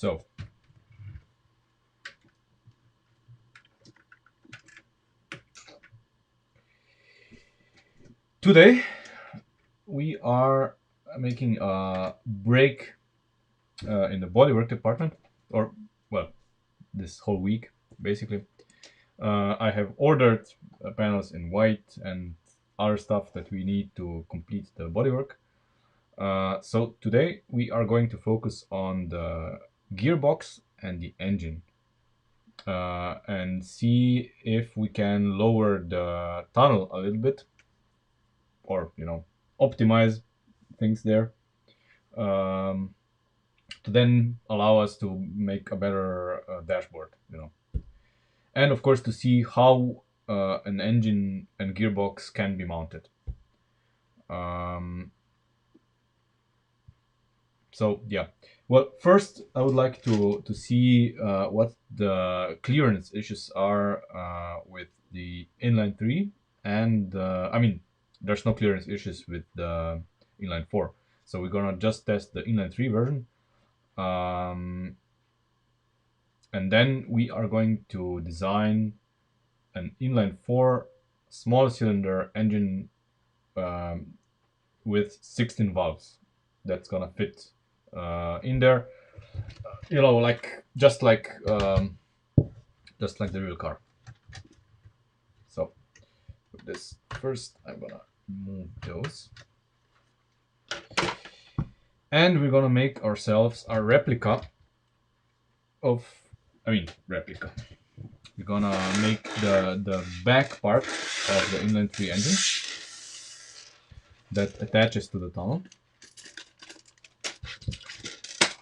So today we are making a break in the bodywork department, or well, this whole week basically. I have ordered panels in white and other stuff that we need to complete the bodywork. So today we are going to focus on the gearbox and the engine, and see if we can lower the tunnel a little bit, or optimize things there, um, to then allow us to make a better dashboard, and of course to see how an engine and gearbox can be mounted. Um, so yeah, well, first I would like to see what the clearance issues are with the inline 3, and I mean, there's no clearance issues with the inline 4, so we're gonna just test the inline 3 version. And then we are going to design an inline 4 small cylinder engine, um, with 16 valves that's gonna fit in there, like just like the real car. So with this, first I'm gonna move those, and we're gonna make ourselves a replica of, replica. We're gonna make the back part of the inline 3 engine that attaches to the tunnel,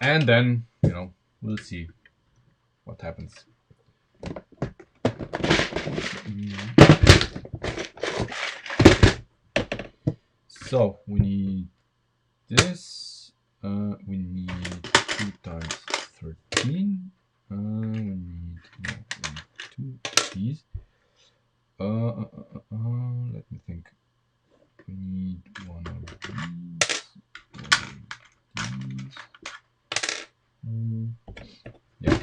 and then we'll see what happens. So we need this. We need 2 times 13. We need two of these. Let me think. We need one of these. Yeah.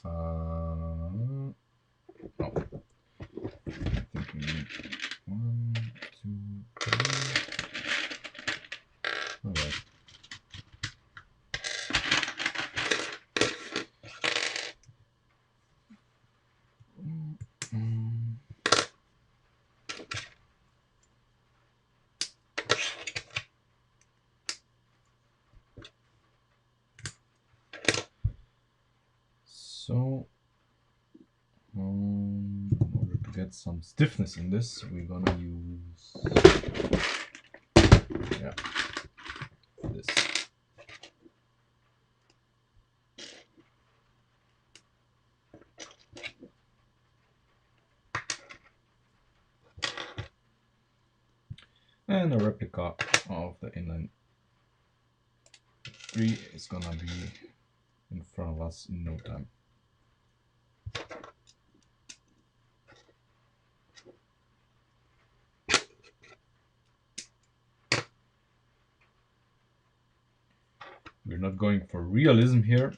Oh. I think we need 1, 2, 3. All right. So, in order to get some stiffness in this, we're gonna use this. And a replica of the inline 3 is gonna be in front of us in no time. We're not going for realism here.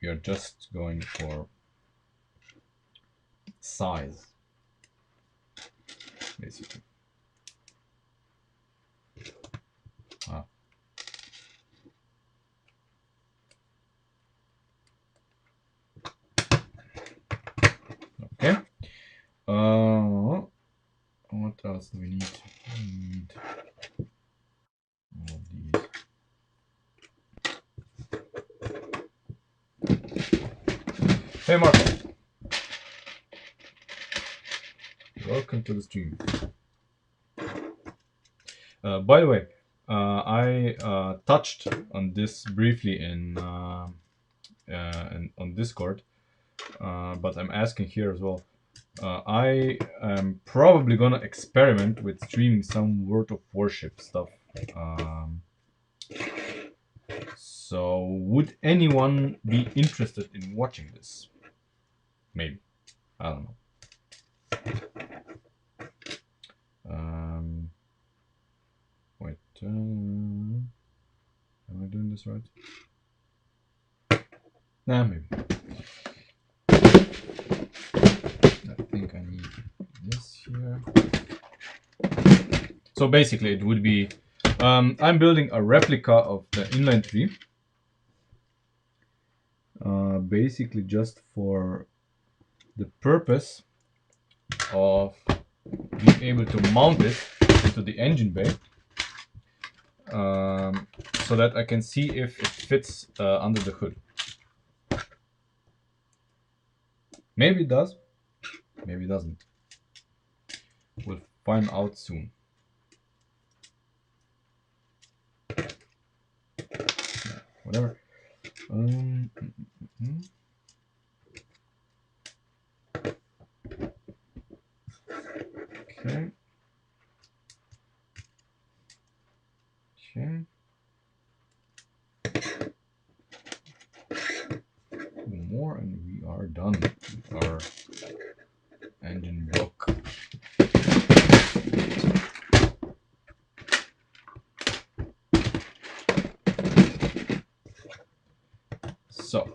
We are just going for size, basically. Okay. What else do we need? We need all of these. Hey, Marco. Welcome to the stream. By the way, I touched on this briefly in on Discord, but I'm asking here as well. I am probably gonna experiment with streaming some World of Warship stuff. So would anyone be interested in watching this? Maybe. I don't know. Wait. Am I doing this right? Nah, maybe. I think I need this here. So basically it would be, I'm building a replica of the inline 3. Basically just for the purpose of being able to mount it into the engine bay, so that I can see if it fits under the hood. Maybe it does, maybe it doesn't. We'll find out soon. Whatever. Okay. Okay. Two more and we are done with our engine block. So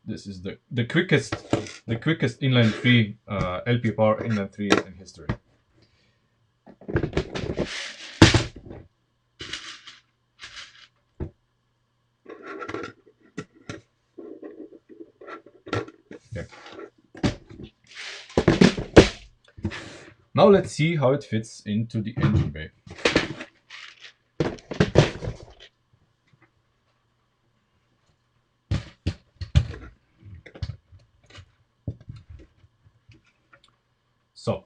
this is the quickest inline 3 LP power inline 3 in history. Okay. Now let's see how it fits into the engine bay. So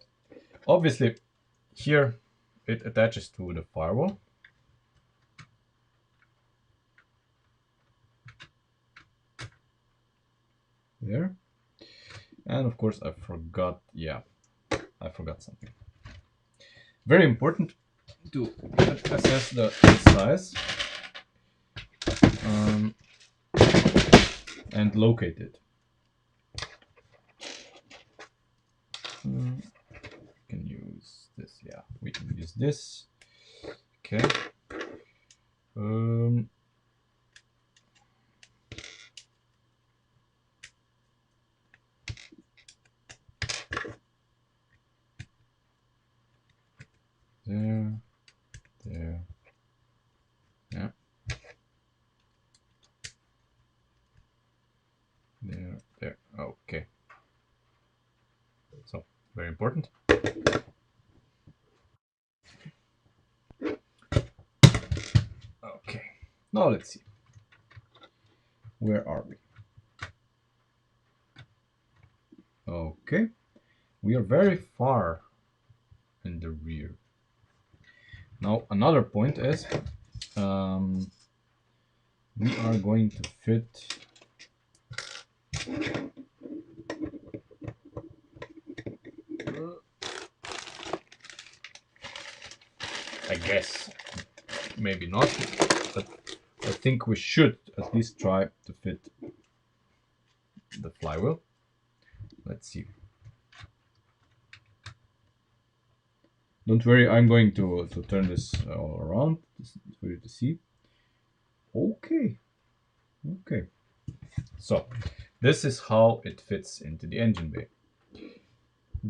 obviously here it attaches to the firewall. There. And of course I forgot something. Very important to assess the size and locate it. We can use this, yeah, we can use this. Okay. There, yeah, there, okay. So, very important. Okay, now let's see. Where are we? Okay, we are very far in the rear. Now, another point is we are going to fit I guess maybe not, but I think we should at least try to fit the flywheel. Let's see. Don't worry, I'm going to turn this all around for you to see. Okay. So this is how it fits into the engine bay.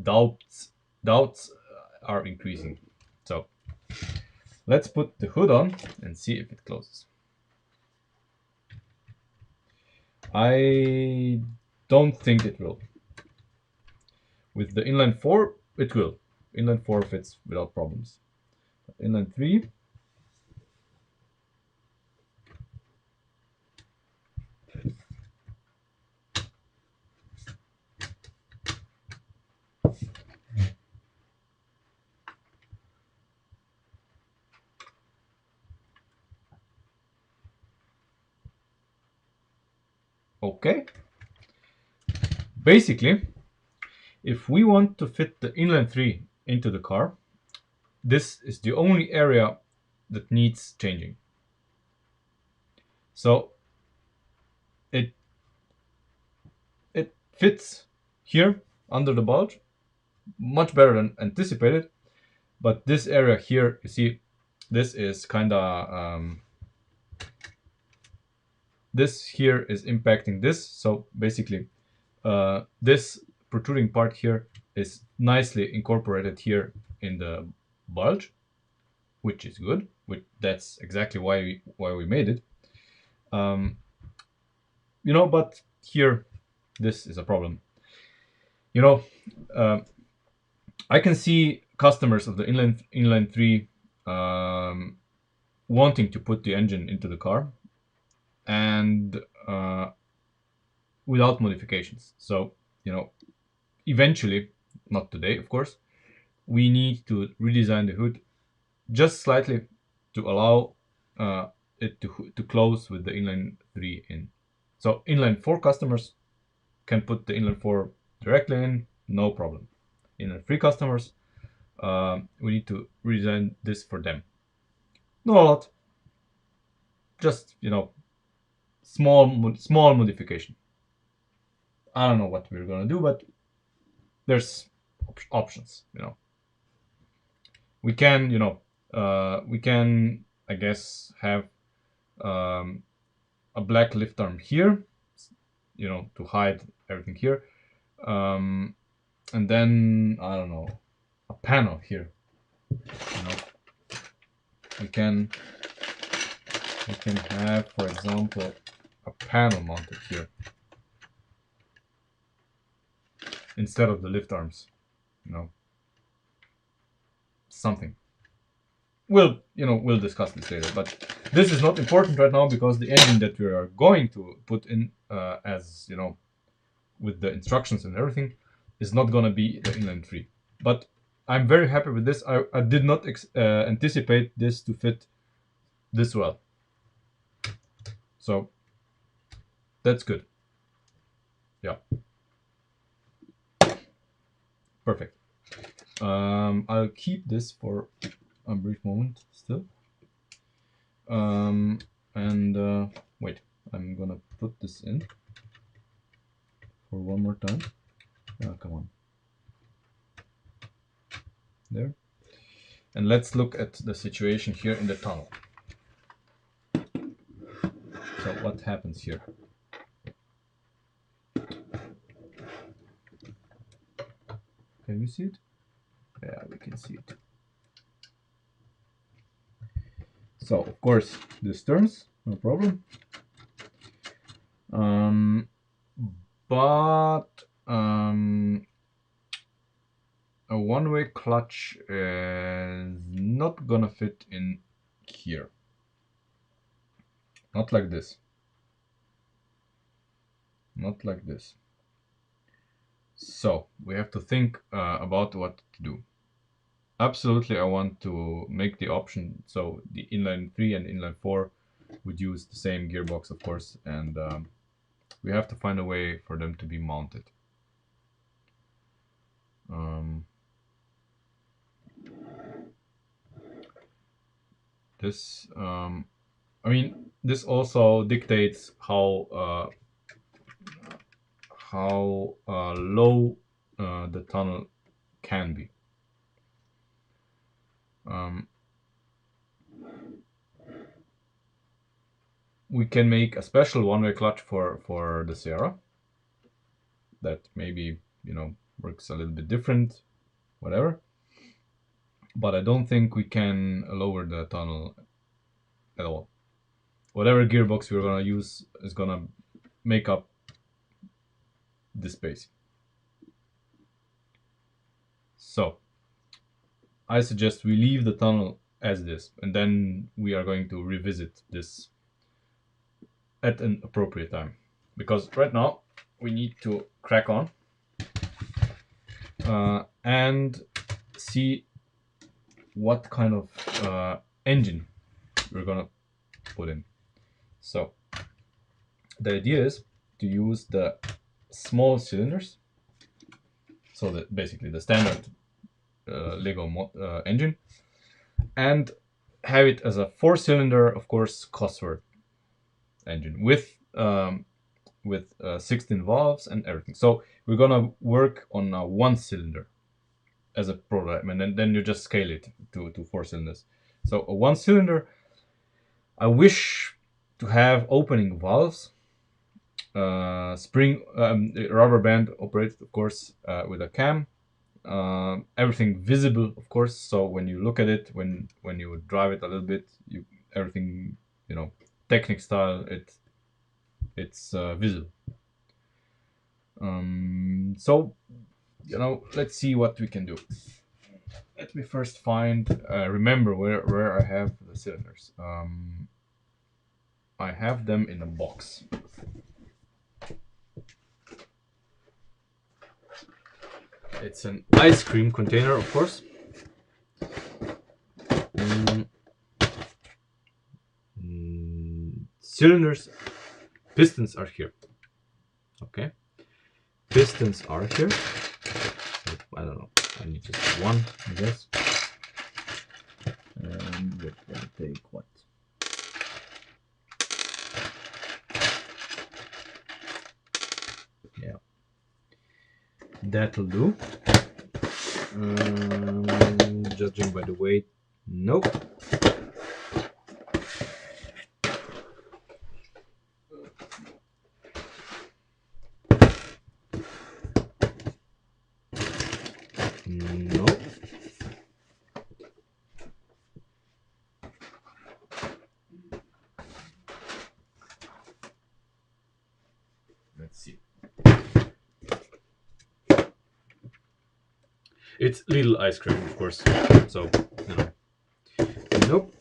Doubts are increasing. So let's put the hood on and see if it closes. I don't think it will. With the inline 4, it will. Inline 4 fits without problems. But inline 3, okay. Basically, if we want to fit the inline 3 into the car, this is the only area that needs changing. So it fits here under the bulge much better than anticipated, but this area here, you see, this is kind of this here is impacting this. So basically, this protruding part here is nicely incorporated here in the bulge, which is good. That's exactly why we made it. But here, this is a problem. You know, uh, I can see customers of the inline three wanting to put the engine into the car and without modifications. So eventually, not today, of course, we need to redesign the hood just slightly to allow it to close with the inline three in. So inline four customers can put the inline four directly in, no problem. Inline three customers, we need to redesign this for them. Not a lot, just small modification. I don't know what we're gonna do, but there's options. We can I guess have a black lift arm here, to hide everything here, and then I don't know, a panel here. We can have, for example, a panel mounted here instead of the lift arms. Something. We'll discuss this later, but this is not important right now because the engine that we are going to put in, as with the instructions and everything, is not gonna be the inline three. But I'm very happy with this. I did not anticipate this to fit this well, so that's good. Yeah, perfect. I'll keep this for a brief moment still. And wait, I'm gonna put this in for one more time. Come on. There. And let's look at the situation here in the tunnel. So what happens here? Can you see it? Yeah, we can see it. So of course this turns, no problem. But a one-way clutch is not gonna fit in here. Not like this. Not like this. So we have to think about what to do. Absolutely, I want to make the option so the inline 3 and inline 4 would use the same gearbox, of course, and we have to find a way for them to be mounted. This, I mean, this also dictates how low the tunnel can be. We can make a special one-way clutch for the Sierra that maybe works a little bit different, whatever. But I don't think we can lower the tunnel at all. Whatever gearbox we're gonna use is gonna make up this space. So I suggest we leave the tunnel as this, and then we are going to revisit this at an appropriate time, because right now we need to crack on and see what kind of engine we're gonna put in. So the idea is to use the small cylinders, so that basically the standard Lego engine, and have it as a 4-cylinder, of course, Cosworth engine with 16 valves and everything. So we're gonna work on a 1-cylinder as a prototype, and then you just scale it to 4 cylinders. So a 1-cylinder, I wish to have opening valves, spring rubber band operated, of course, with a cam. Everything visible, of course. So when you look at it, when you drive it a little bit, everything, Technic style, it's visible. So let's see what we can do. Let me first remember where I have the cylinders. I have them in a box. It's an ice cream container, of course. Cylinders, pistons are here. Okay, pistons are here. I don't know. I need just one, I guess. And we're gonna take what? Yeah, that'll do. Judging by the weight, nope. Nope. Let's see. It's little ice cream, of course. So, nope.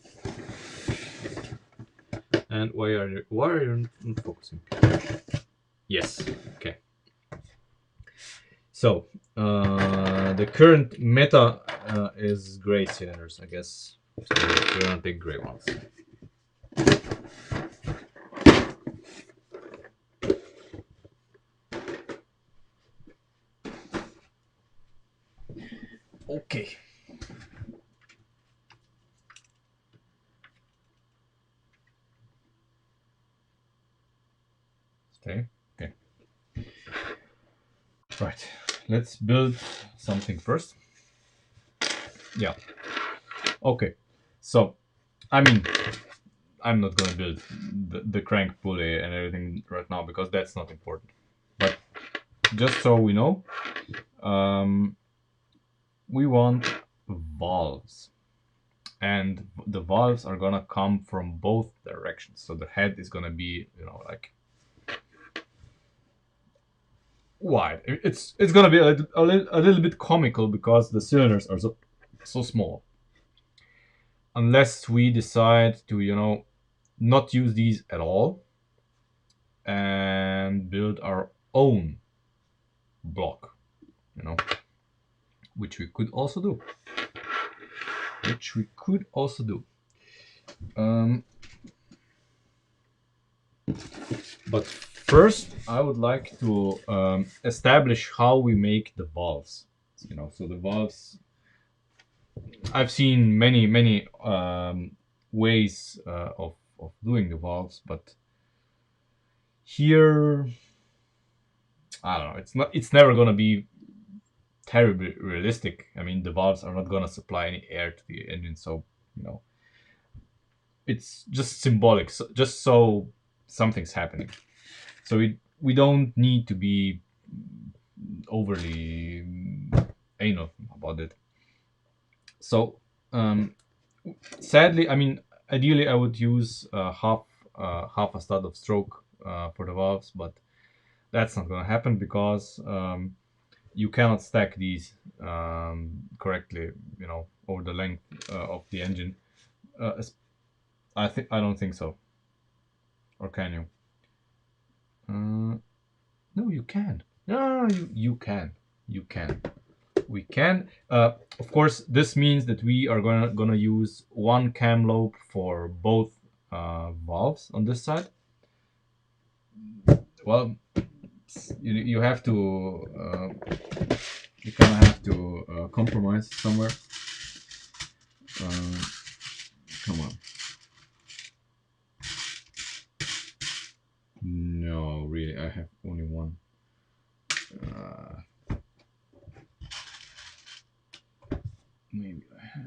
And why are you not focusing? Yes. Okay. So the current meta is gray cylinders, I guess. So we're gonna take gray ones. Okay. Stay. Okay. Right. Let's build something first. Yeah. Okay. So, I mean, I'm not gonna build the crank pulley and everything right now because that's not important. But just so we know, we want valves. And the valves are gonna come from both directions. So the head is gonna be, like wide. It's gonna be a little bit comical because the cylinders are so small. Unless we decide to, not use these at all and build our own block, which we could also do. But first, I would like to establish how we make the valves. So the valves, I've seen many ways of doing the valves, but here, I don't know. It's never gonna be terribly realistic. I mean, the valves are not gonna supply any air to the engine, so it's just symbolic, just so something's happening. So we don't need to be overly anal about it. So sadly, I mean, ideally I would use half a stud of stroke for the valves, but that's not going to happen because you cannot stack these correctly, over the length of the engine. I don't think so. Or can you? No, you can. No, you can. You can. We can. Of course, this means that we are gonna use one cam lobe for both valves on this side. Well, you have to. You kind of have to compromise somewhere. Come on. No, really, I have only one. Maybe I have.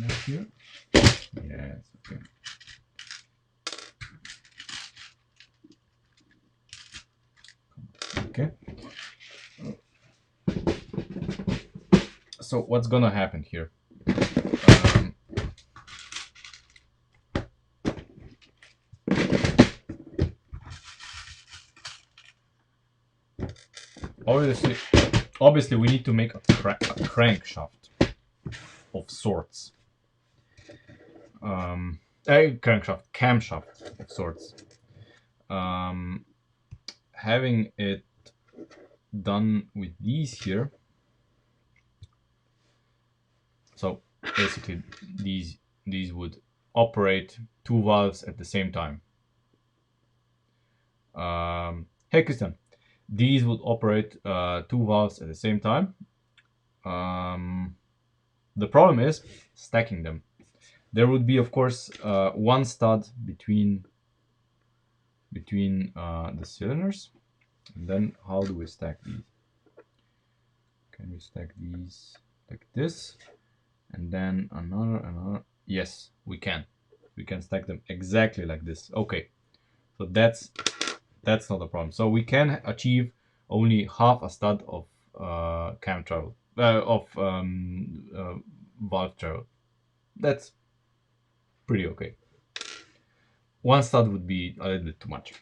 more here. Yes, okay. Okay. So what's gonna happen here? Um, obviously, obviously, we need to make a crankshaft of sorts. Crankshaft, camshaft of sorts. Having it done with these here. So basically, these would operate two valves at the same time. Hey Christian, these would operate two valves at the same time. The problem is stacking them. There would be, of course, one stud between the cylinders. And then how do we stack these? Can we stack these like this? And then another. Yes, we can. We can stack them exactly like this. Okay, so that's not a problem. So we can achieve only half a stud of cam travel, valve travel. That's pretty okay. One stud would be a little bit too much.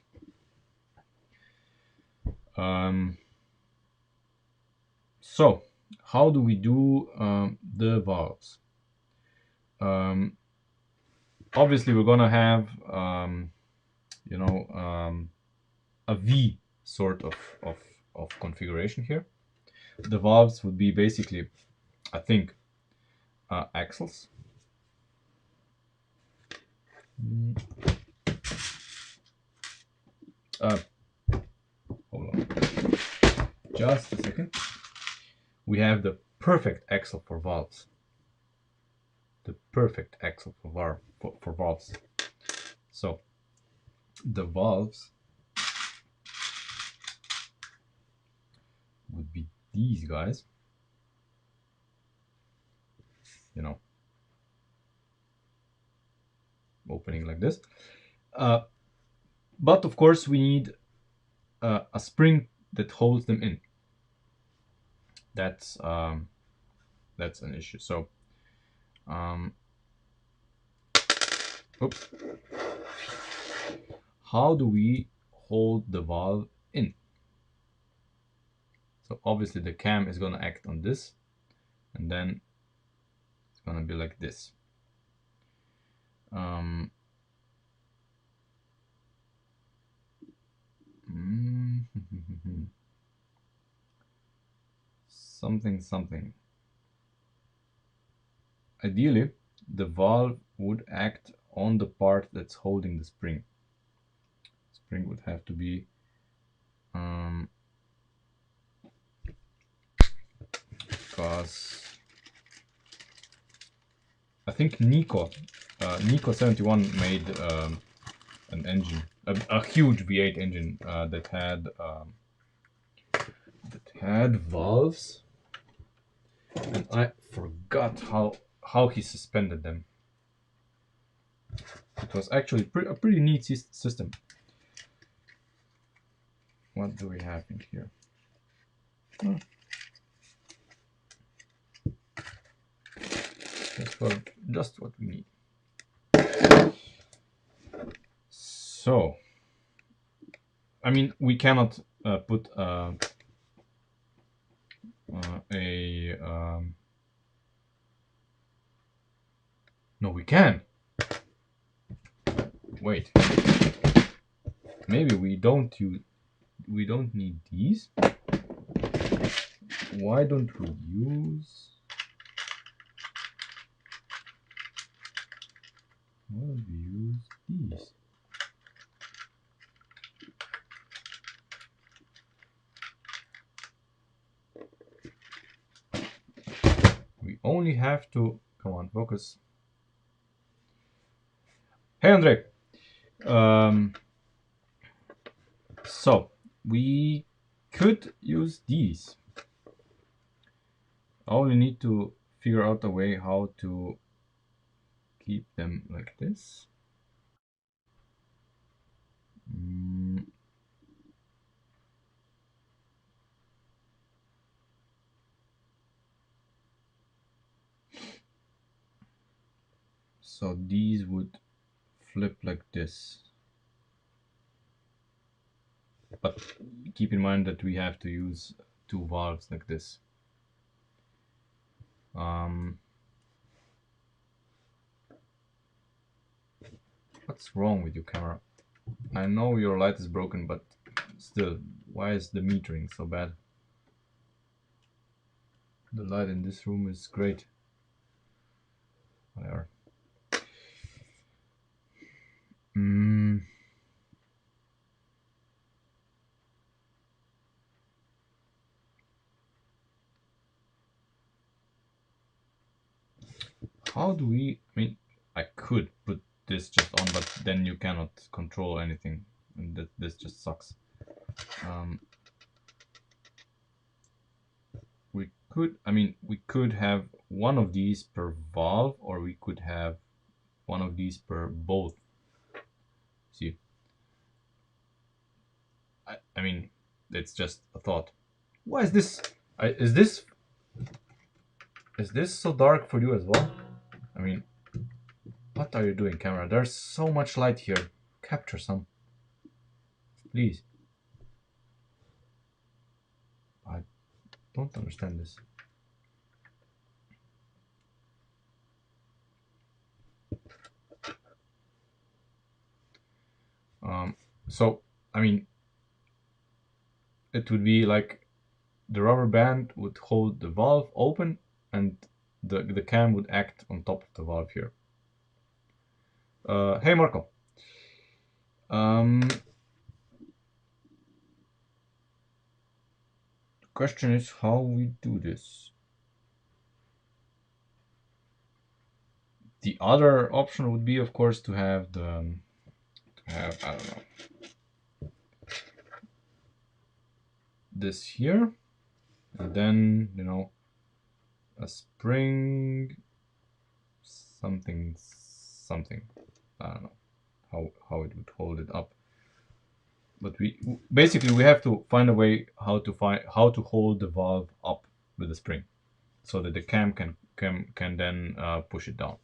So how do we do the valves? Obviously, we're gonna have a V sort of configuration here. The valves would be basically, I think, axles. Hold on, just a second. We have the perfect axle for valves. The perfect axle for valves. So the valves would be these guys. You know, opening like this. But of course, we need a spring that holds them in. That's an issue. So, oops. How do we hold the valve in? So obviously the cam is gonna act on this, and then it's gonna be like this. Something. Ideally, the valve would act on the part that's holding the spring. Spring would have to be because I think Nico 71 made an engine, a huge V8 engine that had valves, and I forgot how he suspended them. It was actually a pretty neat system. What do we have in here? Just what we need. So, I mean, we cannot put no, we can. Wait. Maybe we don't need these. Why don't we use? Why don't we use these? We only have to, come on, focus. Hey, Andre. So we could use these. I only need to figure out a way how to keep them like this. So these would flip like this. But keep in mind that we have to use two valves like this. What's wrong with your camera? I know your light is broken, but still, why is the metering so bad? The light in this room is great. Whatever. How do we... I mean, I could put this just on, but then you cannot control anything. And this just sucks. We could... I mean, we could have one of these per valve, or we could have one of these per both. See? I mean, it's just a thought. Why is this... Is this so dark for you as well? I mean, what are you doing, camera? There's so much light here. Capture some. Please. I don't understand this. So, I mean, it would be like the rubber band would hold the valve open and the cam would act on top of the valve here. Hey, Marco. The question is how we do this. The other option would be, of course, to have I don't know, this here, and then, you know, a spring, something, I don't know how it would hold it up. But we have to find a way how to hold the valve up with the spring, so that the cam can then push it down.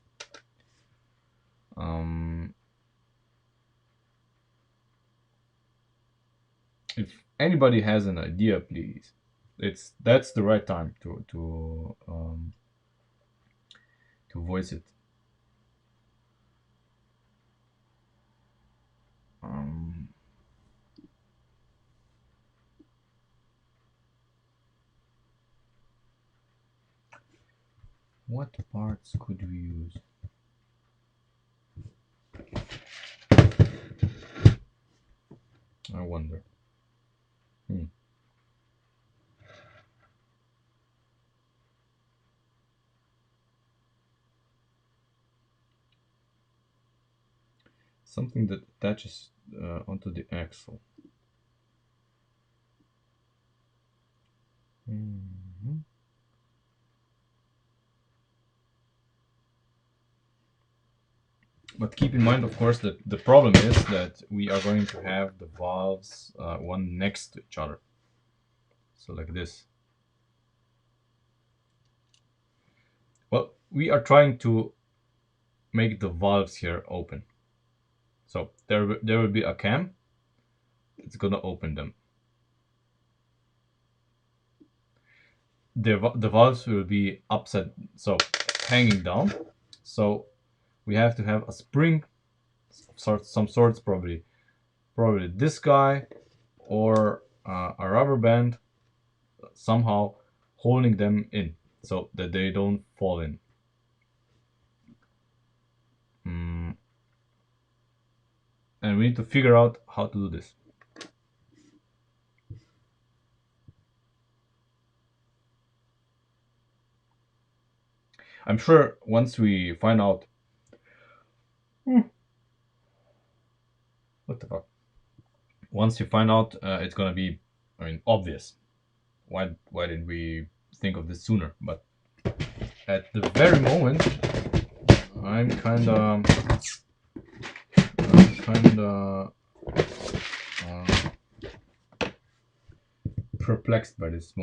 If anybody has an idea, please. That's the right time to voice it. What parts could we use? I wonder. Something that attaches onto the axle. But keep in mind, of course, that the problem is that we are going to have the valves one next to each other. So like this. Well, we are trying to make the valves here open. So there will be a cam. It's gonna open them. The valves will be upside, so hanging down. So we have to have a spring, some sorts, probably this guy, or a rubber band, somehow holding them in so that they don't fall in. And we need to figure out how to do this. I'm sure once we find out... What the fuck? Once you find out, it's gonna be, I mean, obvious. Why didn't we think of this sooner? But at the very moment, I'm kinda perplexed by this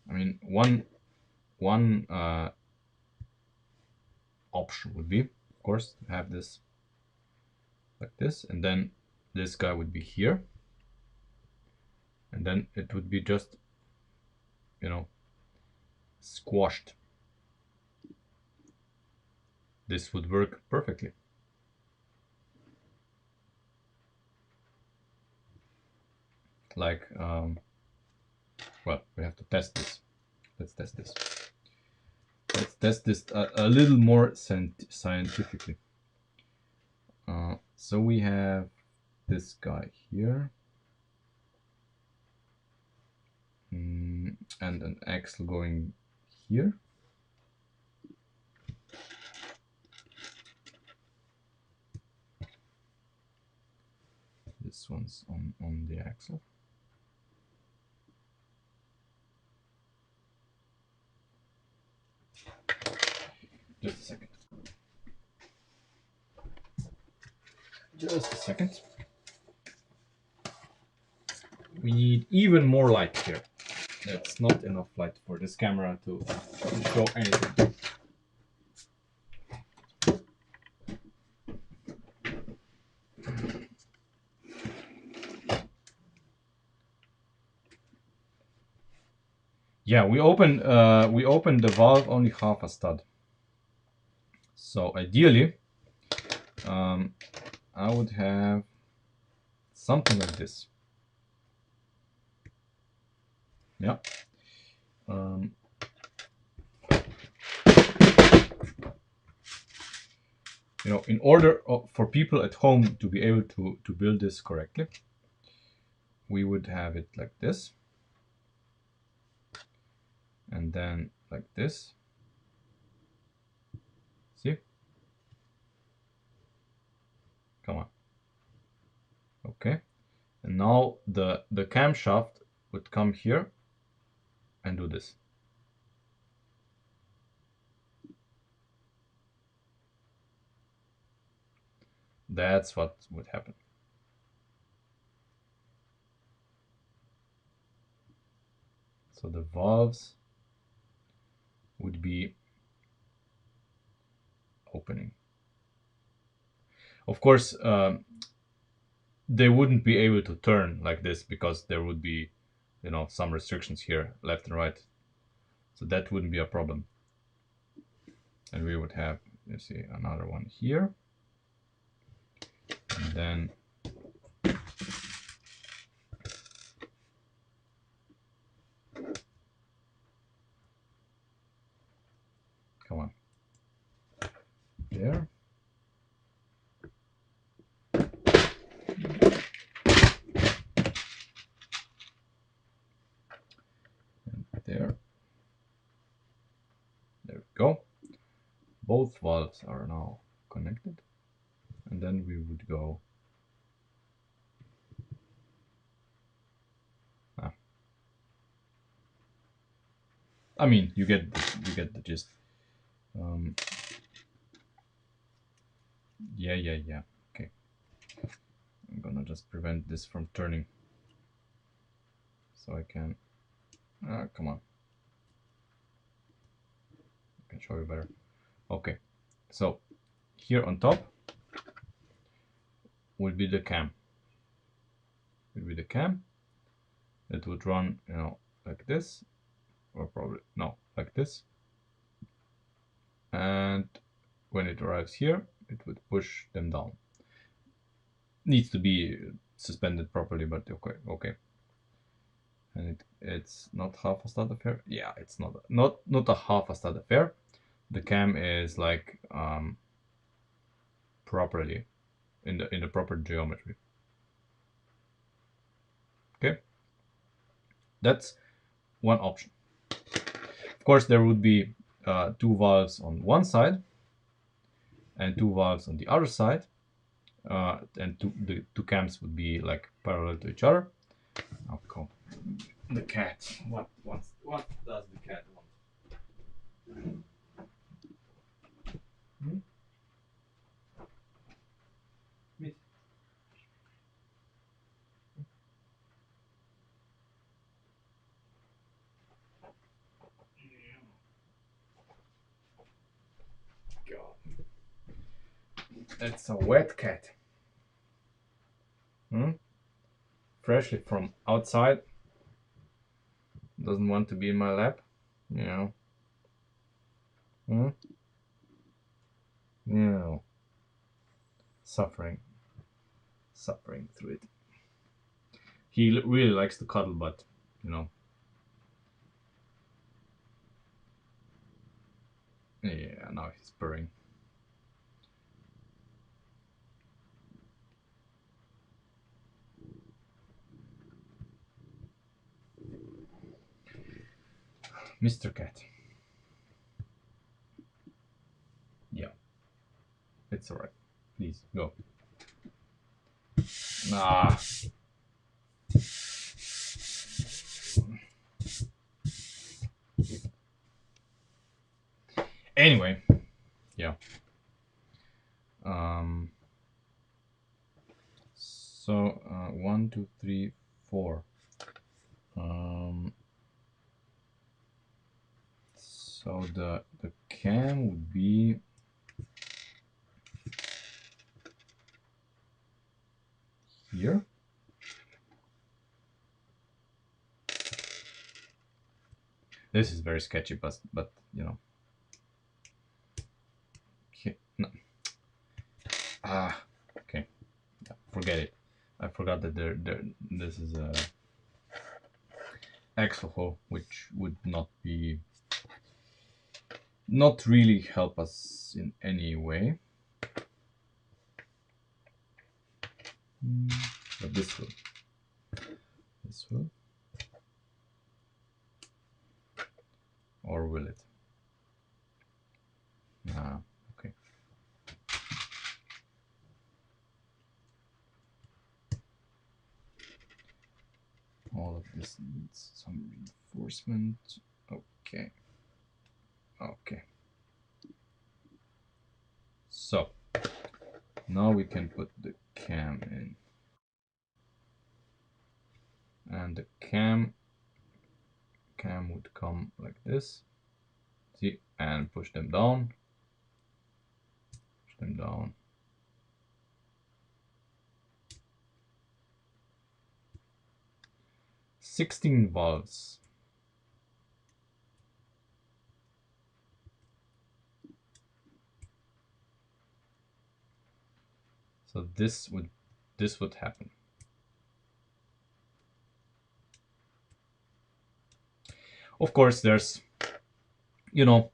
I mean, one option would be, of course, to have this like this, and then this guy would be here, and then it would be just, you know, squashed. This would work perfectly. Like, well, we have to test this. Let's test this. Let's test this a little more scientifically. So we have this guy here, and an axle going here. This one's on the axle. Just a second. Just a second. We need even more light here. That's not enough light for this camera to show anything. Yeah, we opened the valve only half a stud. So ideally, I would have something like this. Yeah. You know, in order for people at home to be able to build this correctly, we would have it like this, and then like this. See? Come on. Okay. And now the camshaft would come here and do this. That's what would happen. So the valves would be opening. Of course, they wouldn't be able to turn like this because there would be, you know, some restrictions here, left and right. So that wouldn't be a problem. And we would have, you see, another one here. And then come on. There. And there. There we go. Both valves are now connected. And then we would go. I mean, you get the gist. Yeah. Okay. I'm gonna just prevent this from turning, so I can. Come on. I can show you better. Okay. So here on top will be the cam. Will be the cam. It would run, you know, like this, or probably no, like this. And when it arrives here, it would push them down. Needs to be suspended properly, but okay. And it's not half a stud affair. Yeah, it's not a half a stud affair. The cam is like properly in the proper geometry. Okay, that's one option. Of course, there would be 2 valves on one side and 2 valves on the other side, and the two cams would be like parallel to each other. Oh, cool. The cat. What does the cat want? Hmm? Miss. God. It's a wet cat. Hmm? Freshly from outside. Doesn't want to be in my lap. Yeah. Hmm? Yeah. Suffering. Suffering through it. He really likes to cuddle, but, you know. Yeah, now he's purring. Mr. Cat. Yeah, it's alright. Please, go. Ah. Anyway, yeah. Um. So, 1, 2, 3, 4. Um. So the cam would be here. This is very sketchy, but you know. Okay. No. Ah. Okay. Yeah, forget it. I forgot that this is a Axel, which would not really help us in any way. But this will. This will. Or will it? Ah, okay. All of this needs some reinforcement. Okay. Okay. So now we can put the cam in. And the cam would come like this. See, and push them down. Push them down. "16 valves. So this would happen. Of course, there's you know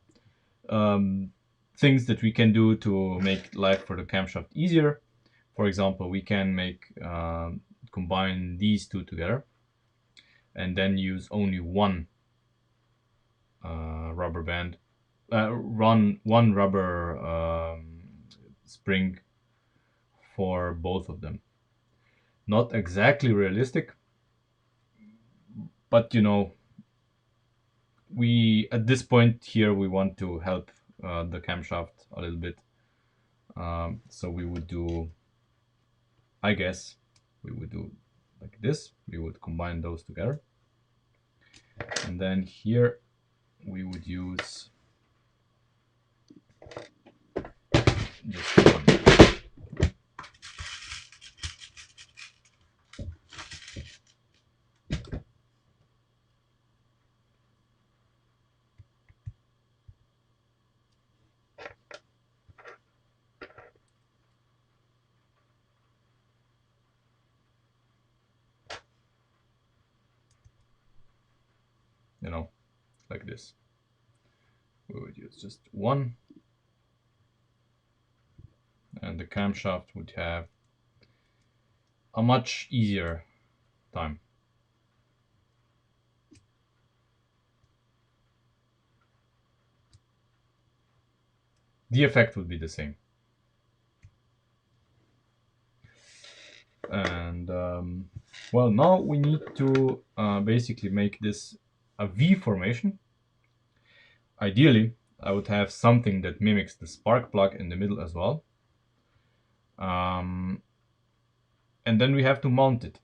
things that we can do to make life for the camshaft easier. For example, we can combine these two together, and then use only one rubber band, run one rubber spring for both of them. Not exactly realistic, but we at this point here we want to help the camshaft a little bit. So we would do, I guess, we would do like this. We would combine those together, and then here we would use just one. Like this. We would use just one, and the camshaft would have a much easier time. The effect would be the same. And Well, now we need to basically make this a V formation. Ideally, I would have something that mimics the spark plug in the middle as well. And then we have to mount it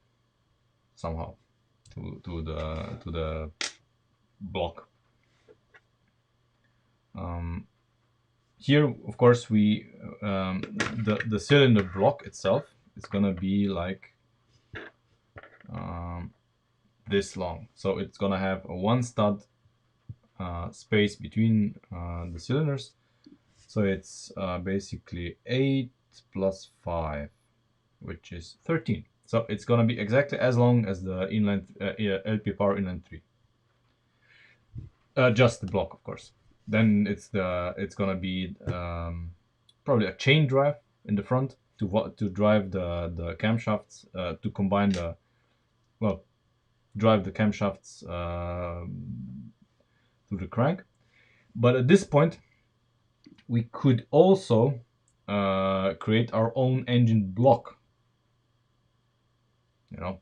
somehow to the block. Here, of course, we the cylinder block itself is gonna be like this long, so it's gonna have a one stud space between the cylinders. So it's basically 8 plus 5, which is 13. So it's gonna be exactly as long as the inline LP Power Inline 3. Just the block, of course. Then it's gonna be probably a chain drive in the front to drive the camshafts to combine the drive the camshafts to the crank. But at this point, we could also create our own engine block. You know,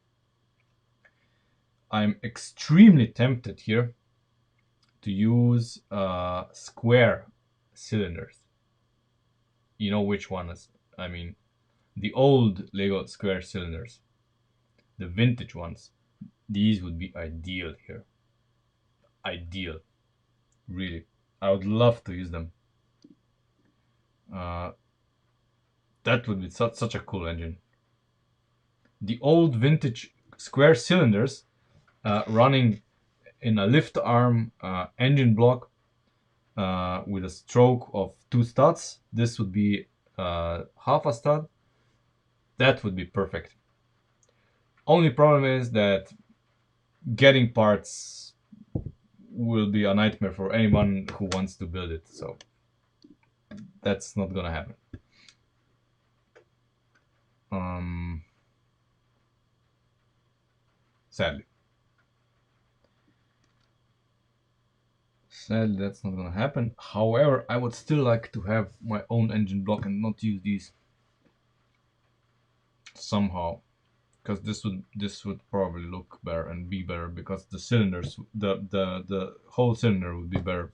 I'm extremely tempted here to use square cylinders. You know which one is? I mean, the old Lego square cylinders, the vintage ones. These would be ideal here. Ideal, really. I would love to use them. That would be such a cool engine. The old vintage square cylinders running in a lift arm engine block with a stroke of 2 studs. This would be half a stud. That would be perfect. Only problem is that getting parts will be a nightmare for anyone who wants to build it, so that's not gonna happen. Sadly. Sadly, that's not gonna happen. However, I would still like to have my own engine block and not use these somehow, because this would probably look better and be better because the cylinders, the whole cylinder would be better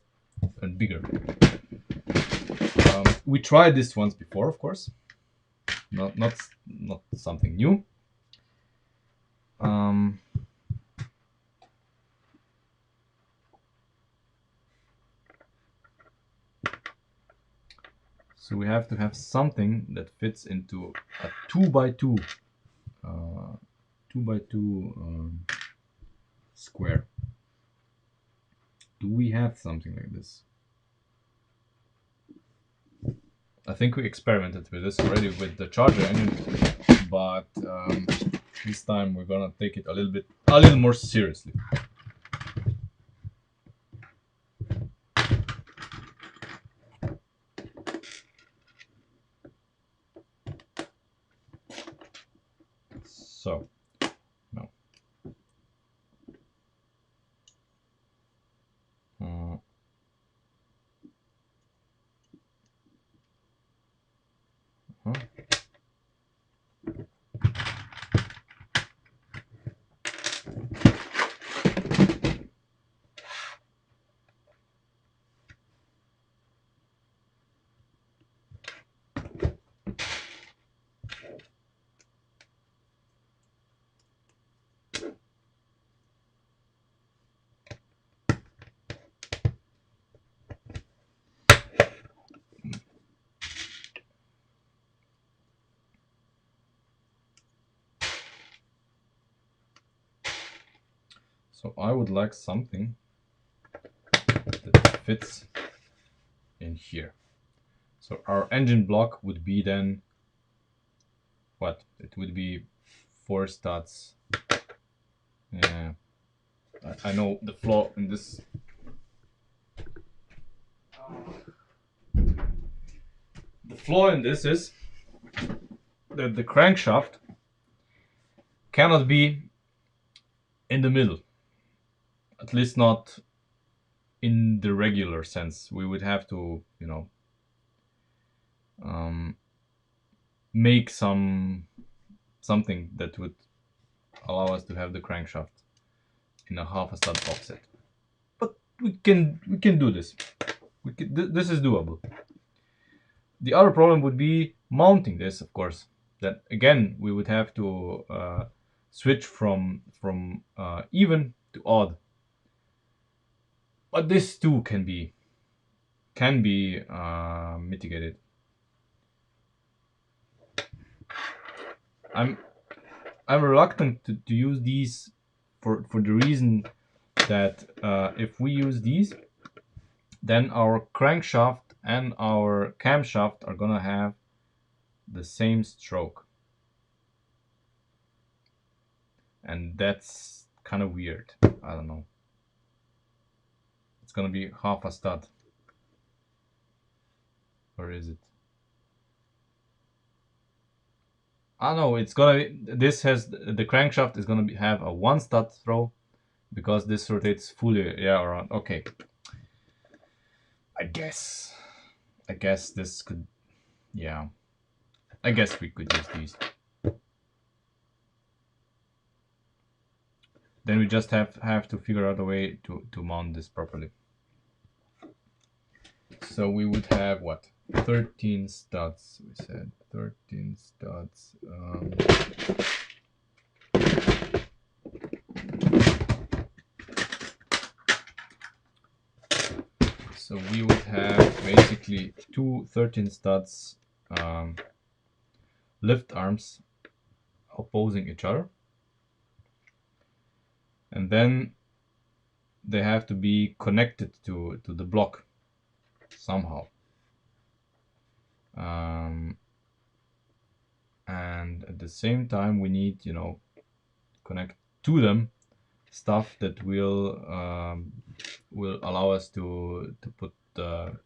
and bigger. We tried this once before, of course. Not something new. So we have to have something that fits into a 2x2 square. Do we have something like this? I think we experimented with this already with the charger engine, but this time we're gonna take it a little more seriously. So, no. So I would like something that fits in here. So our engine block would be then what? It would be 4 studs. Yeah, I know the flaw in this. The flaw in this is that the crankshaft cannot be in the middle. At least not in the regular sense. We would have to, you know, make something that would allow us to have the crankshaft in a half a stud offset. But we can do this. This is doable. The other problem would be mounting this, of course. That again we would have to switch from even to odd. But this too can be mitigated. I'm reluctant to use these for the reason that if we use these, then our crankshaft and our camshaft are gonna have the same stroke, and that's kind of weird. I don't know. It's gonna be half a stud. Or is it? I know it's gonna. This has the crankshaft is gonna have a one stud throw because this rotates fully. Yeah, around. Okay. I guess this could. Yeah. I guess we could use these. Then we just have to figure out a way to mount this properly. So we would have what? 13 studs, we said. 13 studs. So we would have basically two 13 studs lift arms opposing each other. And then they have to be connected to the block somehow. And at the same time we need, connect to them stuff that will allow us to put the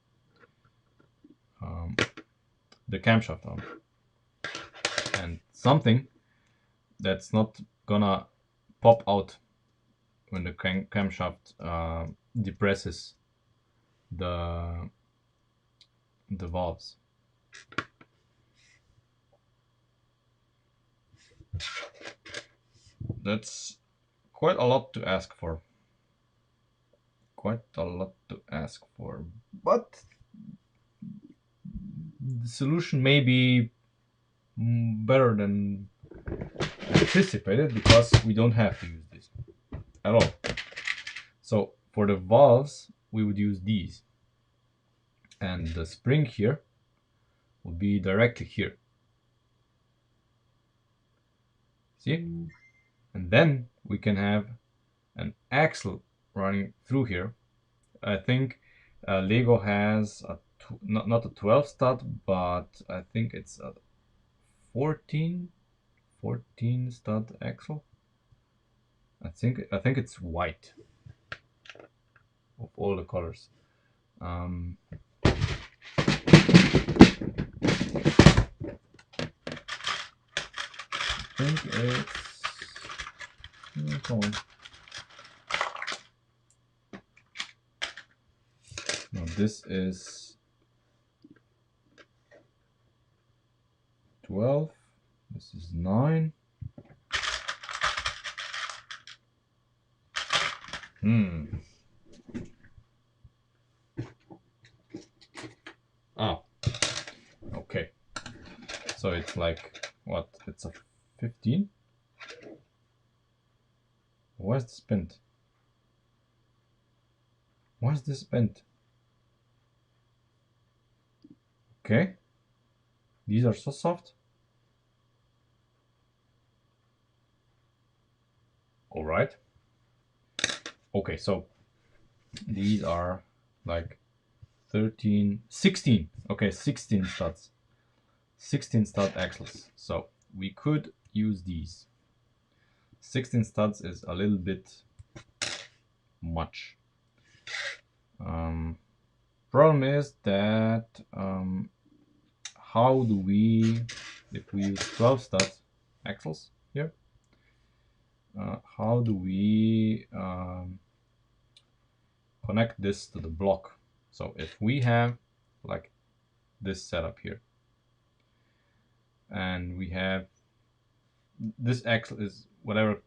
camshaft on, and something that's not gonna pop out when the camshaft depresses the valves. That's quite a lot to ask for. But the solution may be better than anticipated because we don't have to use this at all. So for the valves, we would use these. And the spring here will be directly here. See? And then we can have an axle running through here. I think Lego has not a 12 stud, but I think it's a 14 stud axle. I think it's white of all the colors. I think it's, come on. No, this is 12. This is 9. Ah, okay. So it's like, what? It's a 15? Where's this bent? Where's this bent? Okay. These are so soft. All right. Okay, so these are like 13, 16. Okay, 16 studs. 16 stud axles. So we could use these. 16 studs is a little bit much. Problem is that how do we, if we use 12 stud axles here, how do we connect this to the block? So if we have like this setup here, and we have this axle is whatever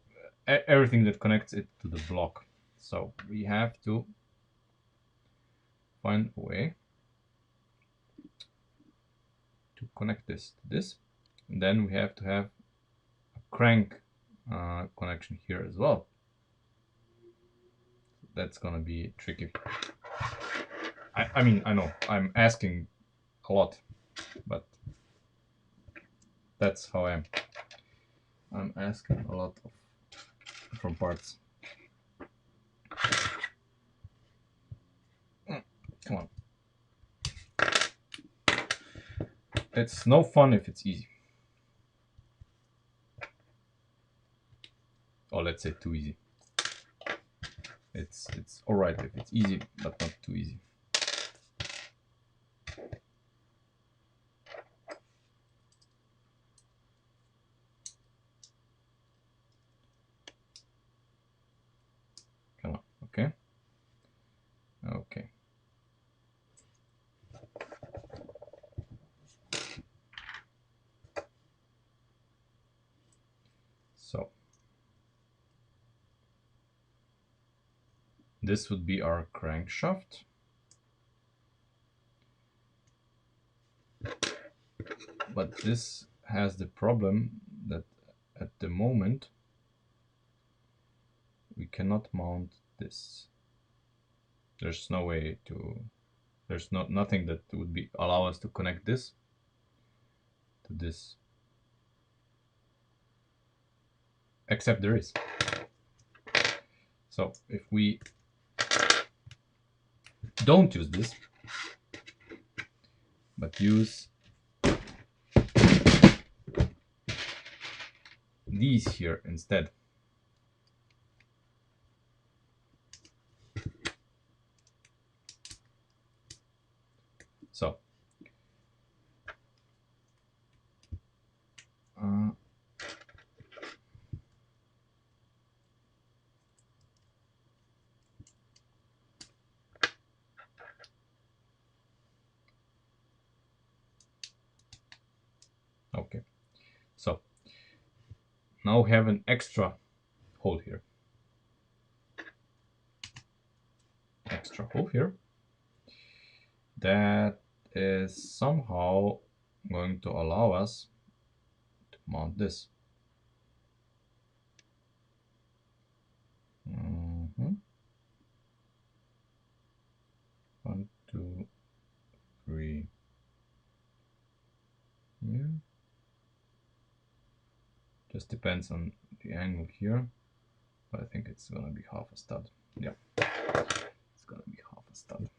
everything that connects it to the block. So we have to find a way to connect this to this. And then we have to have a crank connection here as well. That's gonna be tricky. I mean, I know I'm asking a lot, but that's how I am. I'm asking a lot of from parts. Come on. It's no fun if it's easy. Or let's say too easy. It's alright if it's easy, but not too easy. Come on, okay? Okay. So this would be our crankshaft. But this has the problem that at the moment we cannot mount this. There's no way to, there's nothing that would be allow us to connect this to this. Except there is. So if we don't use this, but use these here instead. So okay, so now we have an extra hole here. Extra hole here. That is somehow going to allow us to mount this. One, two, three. Yeah. Just depends on the angle here, but I think it's gonna be half a stud. Yeah, it's gonna be half a stud.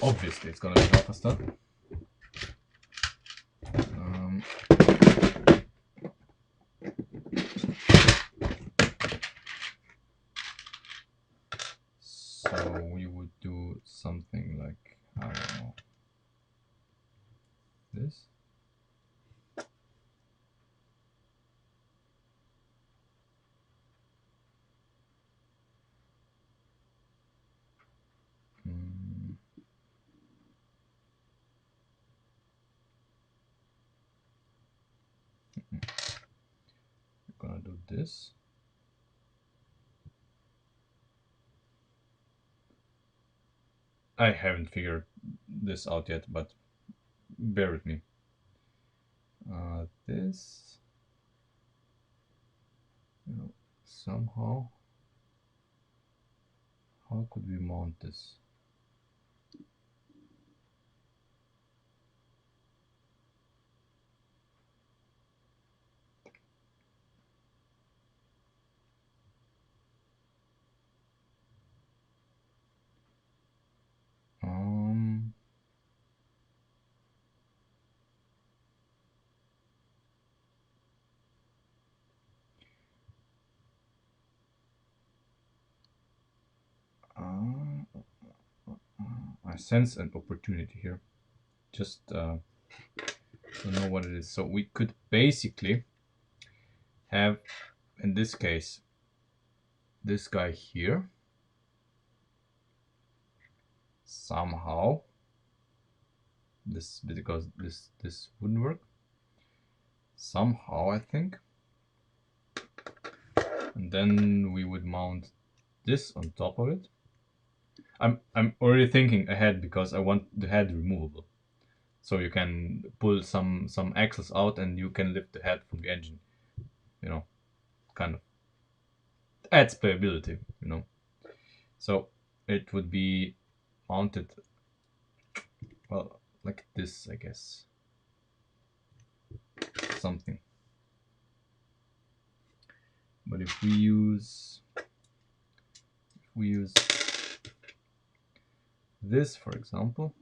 Obviously, it's gonna be half a stud. So we would do something like, I don't know, this. We're gonna do this. I haven't figured this out yet, but bear with me. This, you know, somehow, how could we mount this? I sense an opportunity here. Just don't know what it is. So we could basically have, in this case, this guy here somehow. This, because this wouldn't work. Somehow, I think And then we would mount this on top of it. I'm already thinking ahead because I want the head removable. So you can pull some axles out and you can lift the head from the engine. You know, kind of adds playability, you know. So it would be mounted, well, like this, I guess. Something. But if we use this, for example,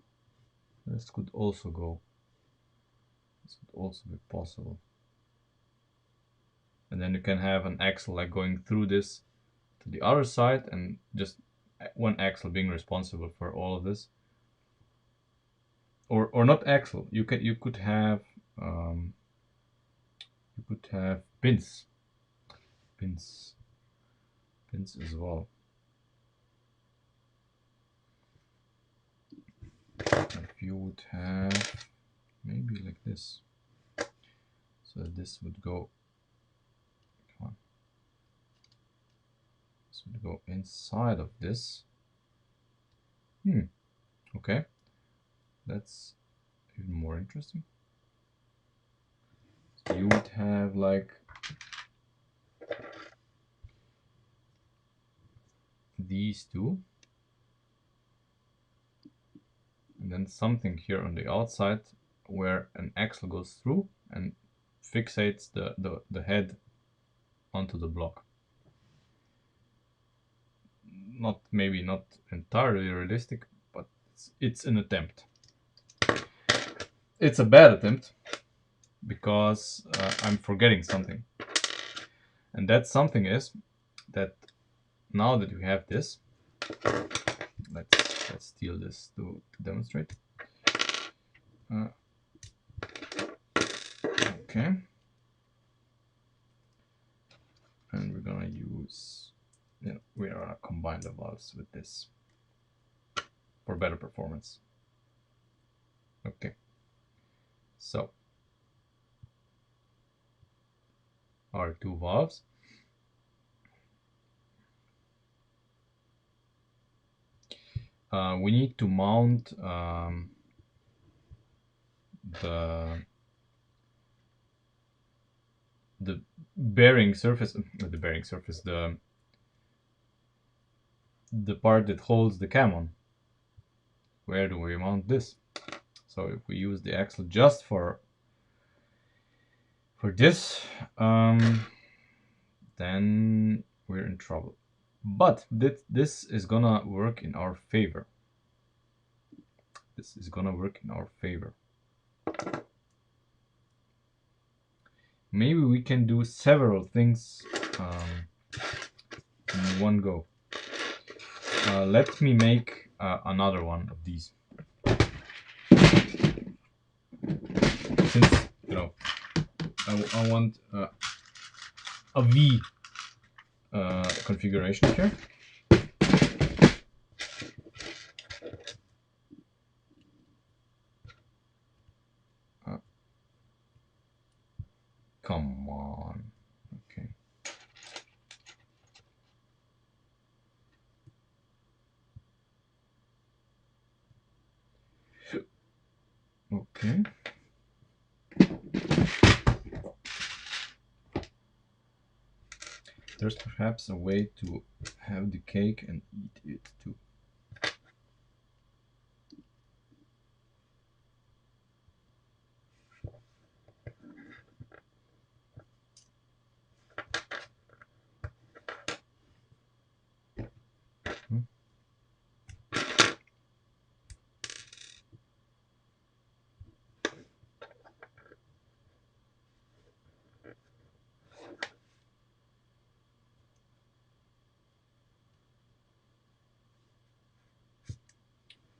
this could also go. This could also be possible. And then you can have an axle like going through this to the other side, and just one axle being responsible for all of this. Or not axle. You could have pins as well. If you would have maybe like this, so this would go, come on, this would go inside of this. Okay, that's even more interesting. So you would have like these two, and then something here on the outside where an axle goes through and fixates the head onto the block. Maybe not entirely realistic, but it's an attempt. It's a bad attempt because I'm forgetting something, and that something is that now that we have this, let's steal this to demonstrate. Okay, and we're gonna use, we are gonna combine the valves with this for better performance. Okay, so our two valves. We need to mount the bearing surface, the part that holds the cam on. Where do we mount this? So if we use the axle just for this, then we're in trouble. But this is gonna work in our favor. This is gonna work in our favor. Maybe we can do several things in one go. Let me make another one of these. Since, I want a V configuration here. Come on. Okay. Okay. There's perhaps a way to have the cake and eat it too.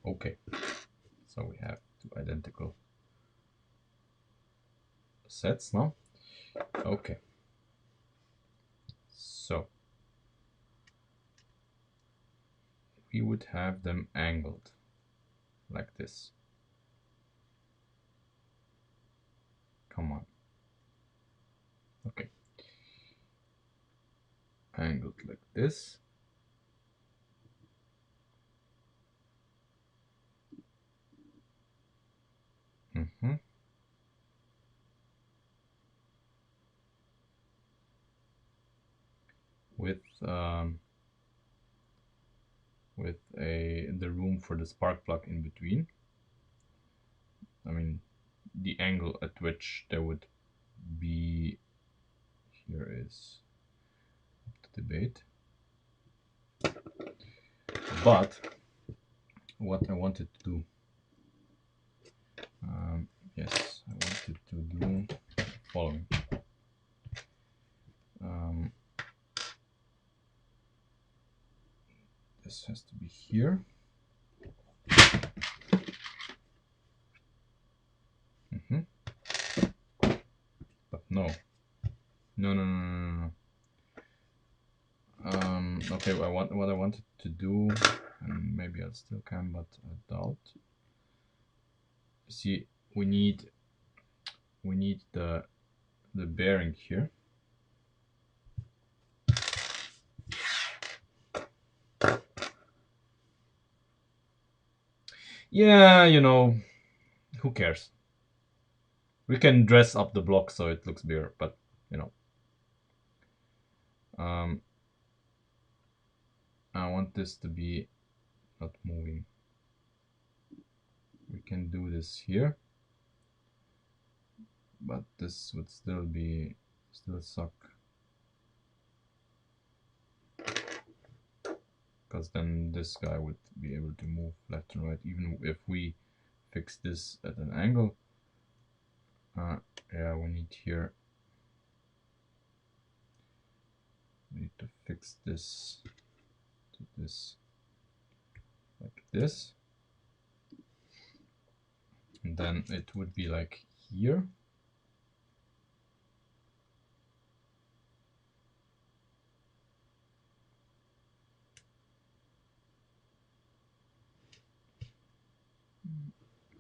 Okay, so we have two identical sets now. Okay, so we would have them angled like this. Come on. Okay. angled like this. With the room for the spark plug in between. I mean, the angle at which there would be here is up to debate. But what I wanted to do, yes, I wanted to do the following. This has to be here. But no. No. Okay, what I wanted to do, and maybe I still can, but I doubt. See, we need the bearing here. Yeah, you know, who cares? We can dress up the block so it looks bigger, but you know, I want this to be not moving. We can do this here, but this would still suck, because then this guy would be able to move left and right, even if we fix this at an angle. Yeah, we need to fix this to this like this, and then it would be like here.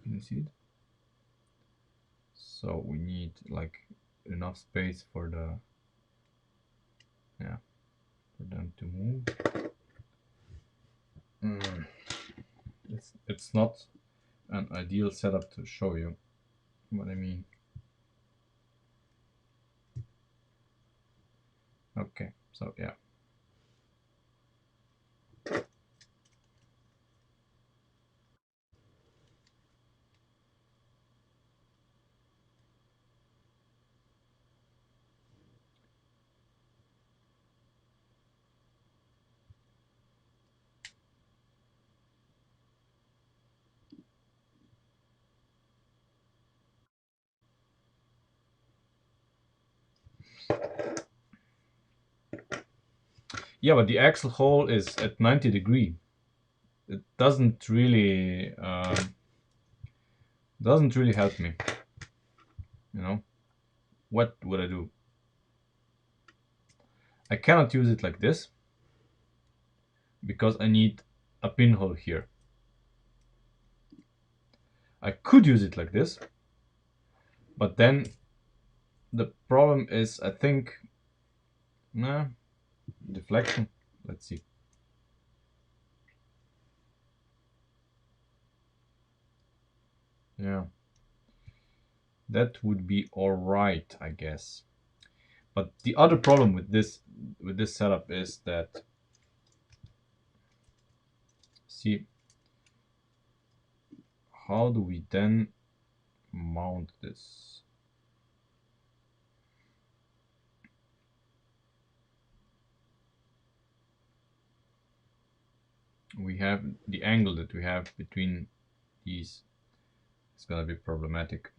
Can you see it? So we need like enough space for them to move. It's not an ideal setup to show you what I mean. Okay, so yeah. Yeah, but the axle hole is at 90 degrees. It doesn't really help me. You know, what would I do? I cannot use it like this because I need a pinhole here. I could use it like this, but then the problem is, I think, deflection. Let's see. Yeah, that would be all right, I guess. But the other problem with this setup is that, see, how do we then mount this? We have the angle that we have between these. It's gonna be problematic.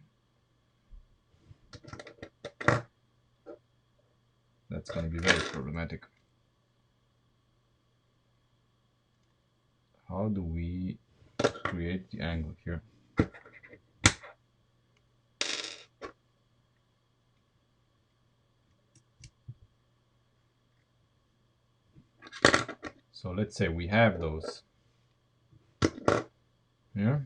That's gonna be very problematic. How do we create the angle here? So let's say we have those. Yeah.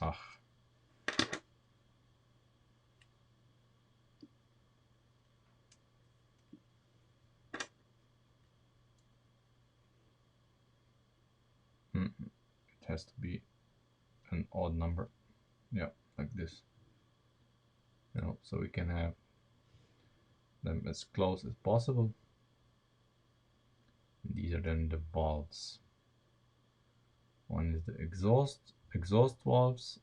Ah. has to be an odd number. Yeah, like this. You know, so we can have them as close as possible. These are then the valves. One is the exhaust valves,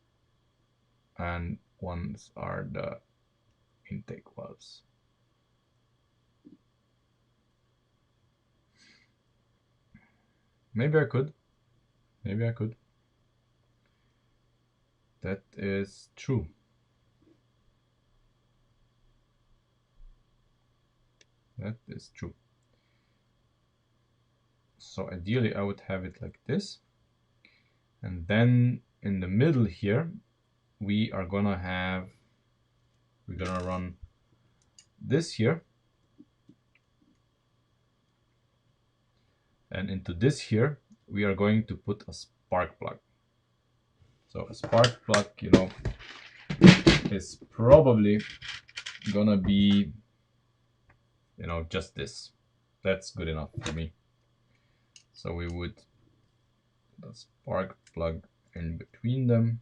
and ones are the intake valves. Maybe I could. Maybe I could. That is true. That is true. So ideally I would have it like this. And then in the middle here, we're gonna run this here. And into this here, we are going to put a spark plug. So a spark plug, you know, is probably gonna be, you know, just this. That's good enough for me. So we would put a spark plug in between them,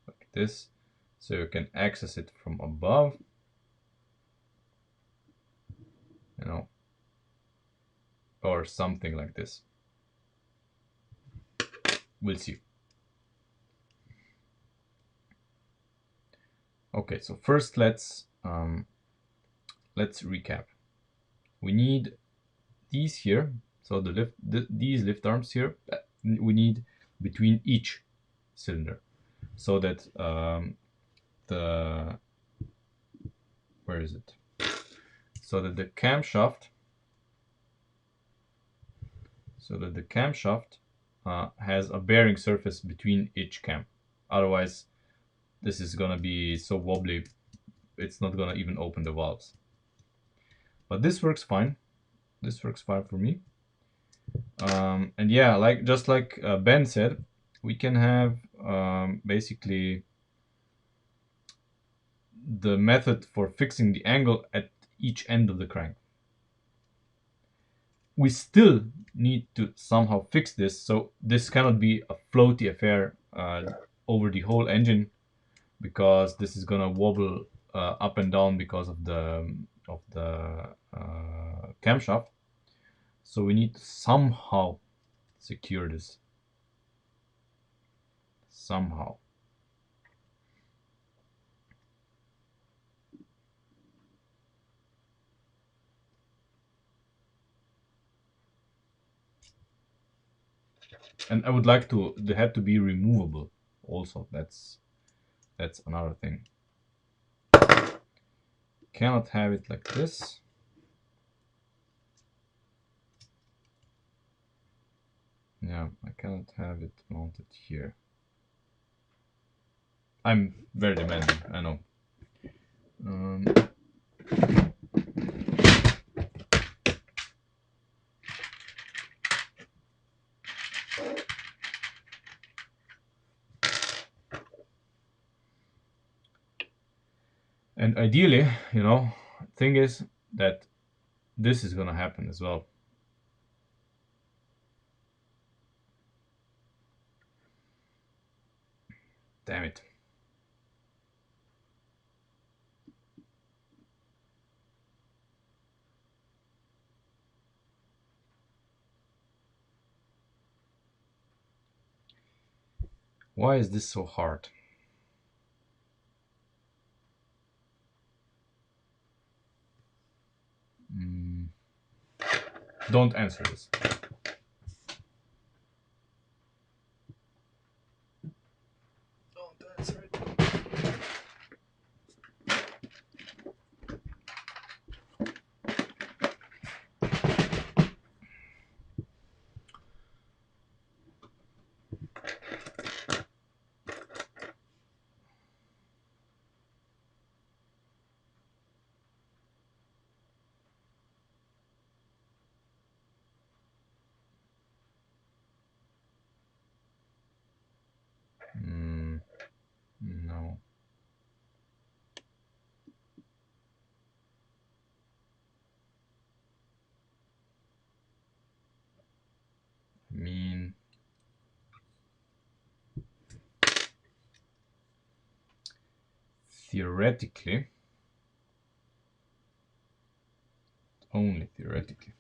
like this, so you can access it from above, you know, or something like this. We'll see. Okay, so first let's recap. We need these here, so these lift arms here, we need between each cylinder, so that where is it? So that the camshaft, has a bearing surface between each cam. Otherwise, this is gonna be so wobbly, it's not gonna even open the valves. But this works fine. This works fine for me. And yeah, just like Ben said, we can have basically the method for fixing the angle at each end of the crank. We still need to somehow fix this, so this cannot be a floaty affair over the whole engine, because this is gonna wobble up and down because of the camshaft. So we need to somehow secure this. Somehow. And I would like the head to be removable also. That's another thing. Cannot have it like this. Yeah, I cannot have it mounted here. I'm very demanding, I know. And ideally, you know, thing is that this is gonna happen as well. Damn it. Why is this so hard? Don't answer this. Don't answer it. theoretically, only theoretically,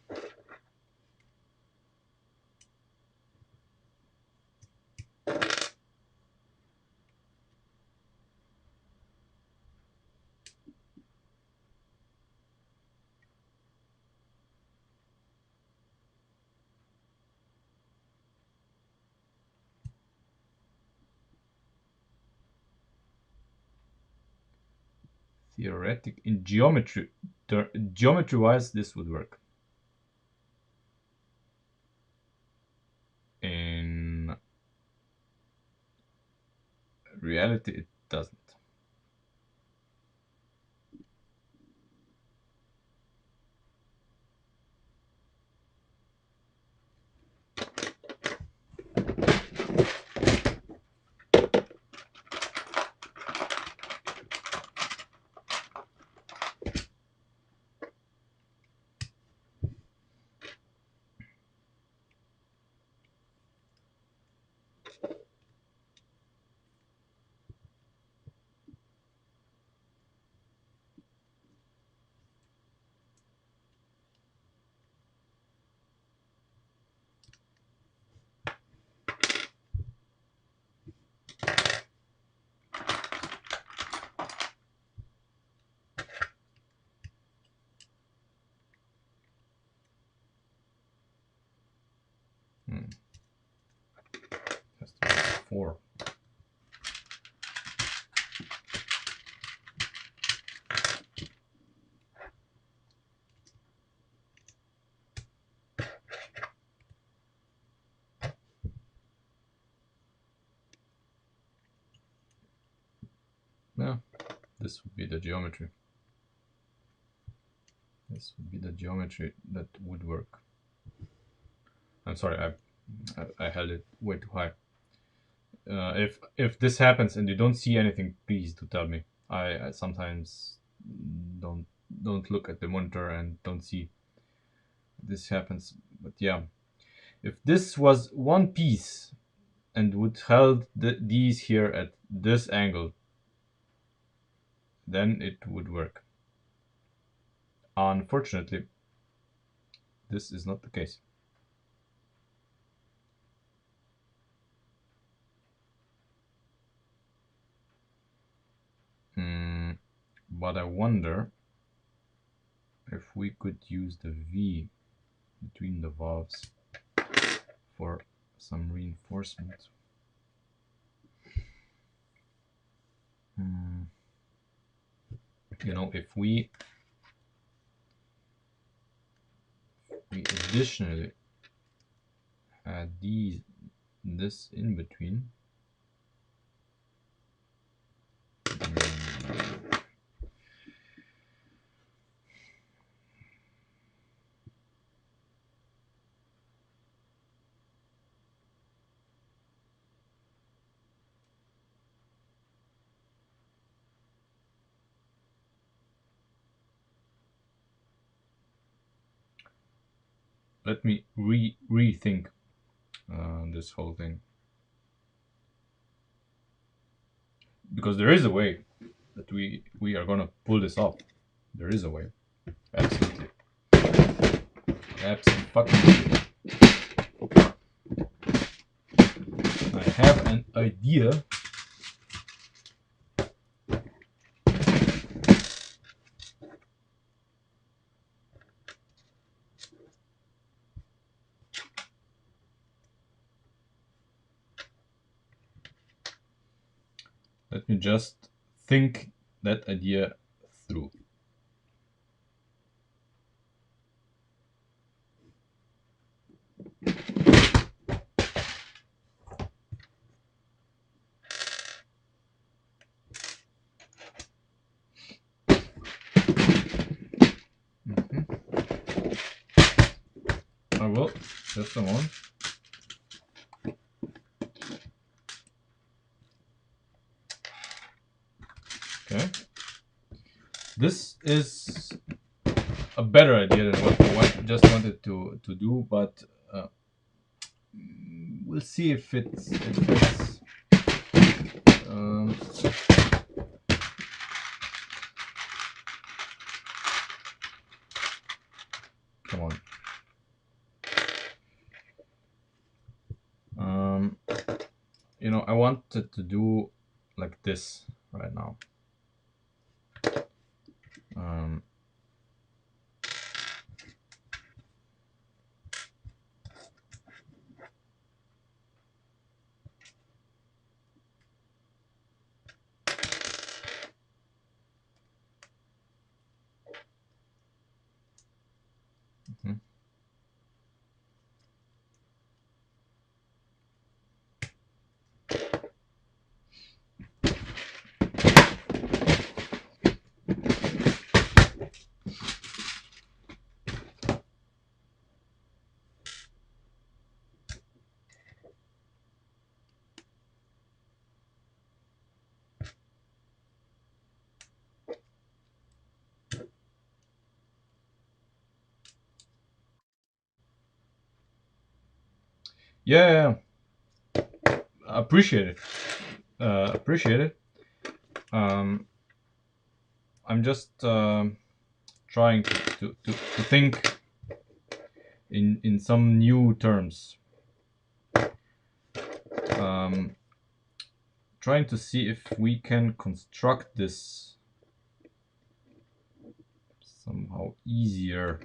in geometry-wise, this would work. In reality, it doesn't. Has to be 4. Yeah, this would be the geometry. This would be the geometry that would work. I'm sorry, I held it way too high. If this happens and you don't see anything, please do tell me. I sometimes don't look at the monitor and don't see this happens. But yeah, if this was one piece and would held these here at this angle, then it would work. Unfortunately, this is not the case. But I wonder if we could use the V between the valves for some reinforcement. You know, if we additionally had this in between, let me rethink this whole thing, because there is a way that we are gonna pull this off. There is a way, absolutely, absolutely. I have an idea. Let me just think that idea through. I will, just a moment. Okay. This is a better idea than what I just wanted to do, but we'll see if it fits. Come on. I wanted to do like this right now. Um, mhm. Yeah, appreciate it. Appreciate it. Um, I'm just trying to think in some new terms. Um, Trying to see if we can construct this somehow easier.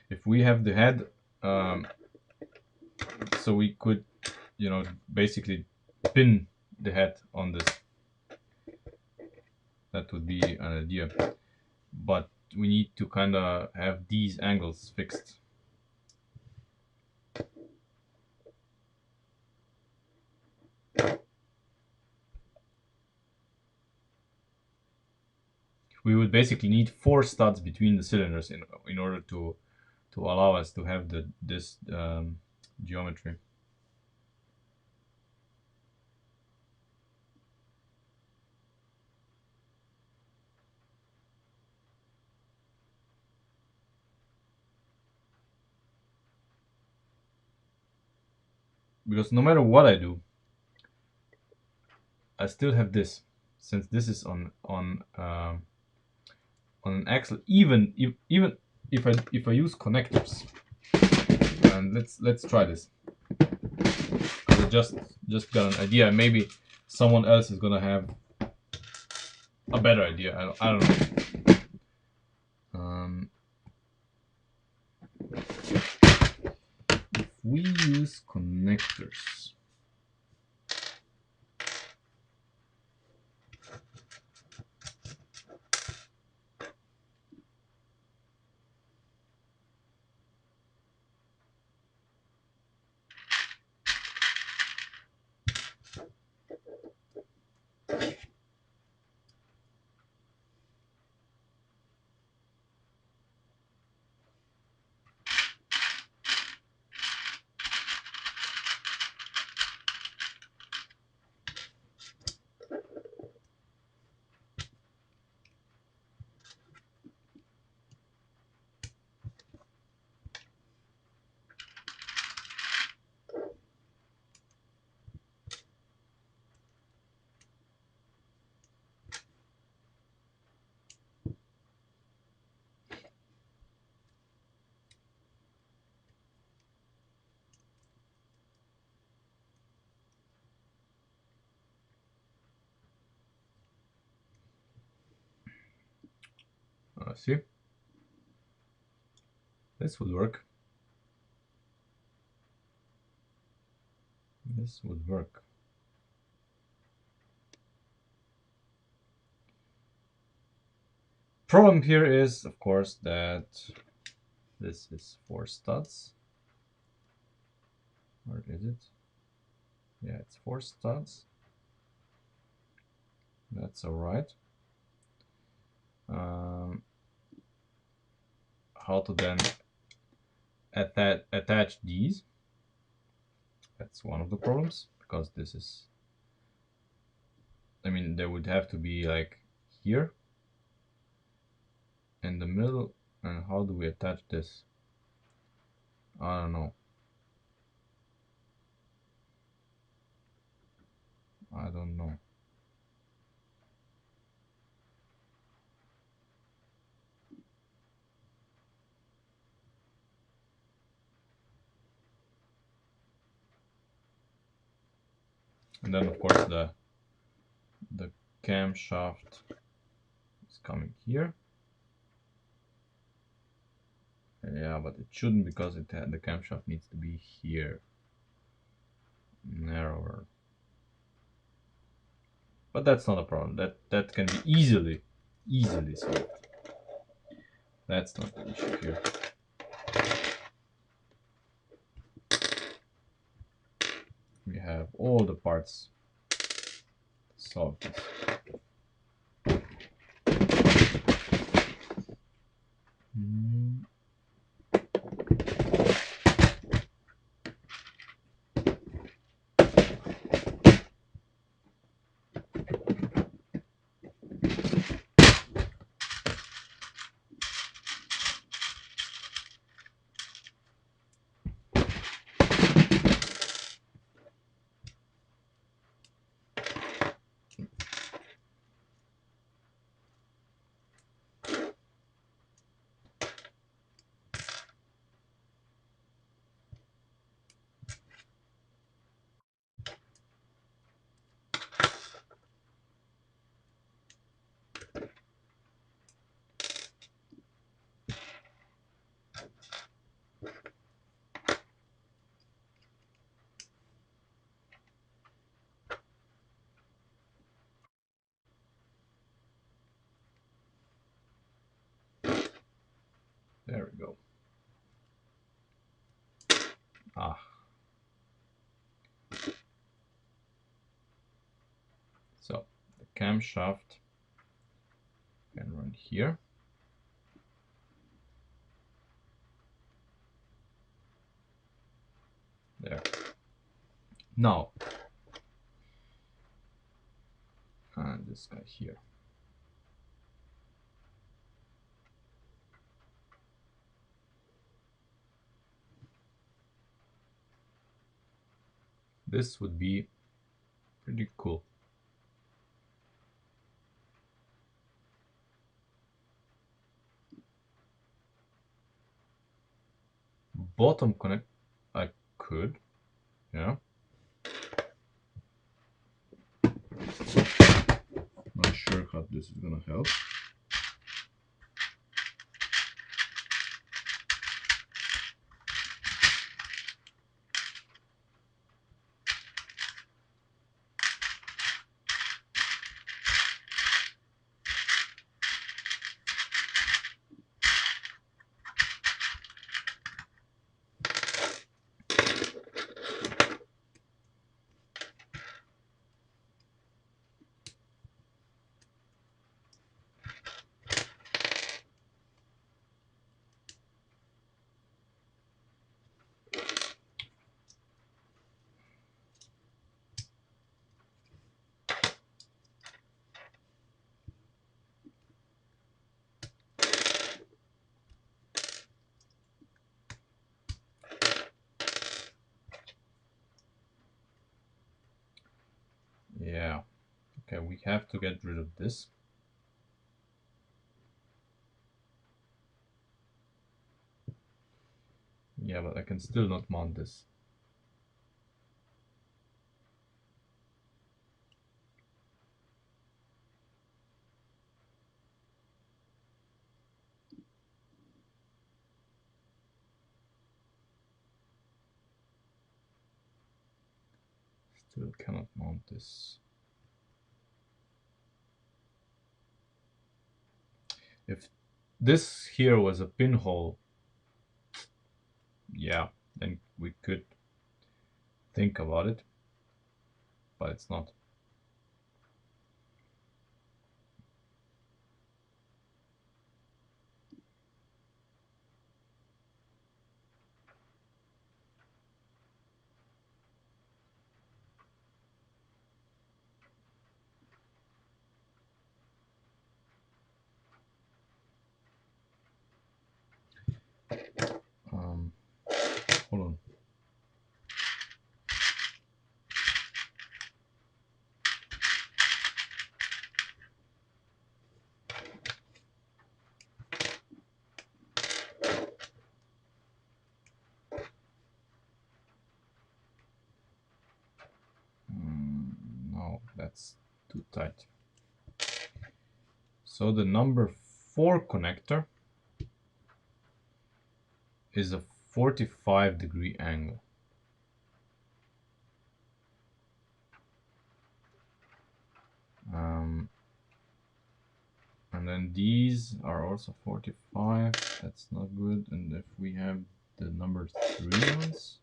If we have the head, um, so we could, basically pin the head on this. That would be an idea. But we need to kind of have these angles fixed. We would basically need 4 studs between the cylinders in order to allow us to have this geometry. Because no matter what I do, I still have this, since this is on an axle. Even if I use connectors, and let's try this. I just got an idea. Maybe someone else is gonna have a better idea. I don't know. If we use connectors, see, this would work. This would work. Problem here is, of course, that this is 4 studs. Where is it? Yeah, it's 4 studs. That's all right. How to then attach these? That's one of the problems, because this is, I mean, there would have to be like here in the middle. And how do we attach this? I don't know. I don't know. And then of course the camshaft is coming here. Yeah, but it shouldn't because the camshaft needs to be here, narrower. But that's not a problem. That can be easily solved. That's not the issue here. We have all the parts to solve this. Mm. There we go. Ah. So the camshaft can run here. There. Now, and this guy here. This would be pretty cool. Bottom connect, I could, yeah. Not sure how this is gonna help. Yeah. Okay, we have to get rid of this. Yeah, but I can still not mount this. Still cannot mount this. If this here was a pinhole, yeah, then we could think about it, but it's not. Um, too tight. So the number 4 connector is a 45-degree angle. And then these are also 45. That's not good. And if we have the number 3 ones,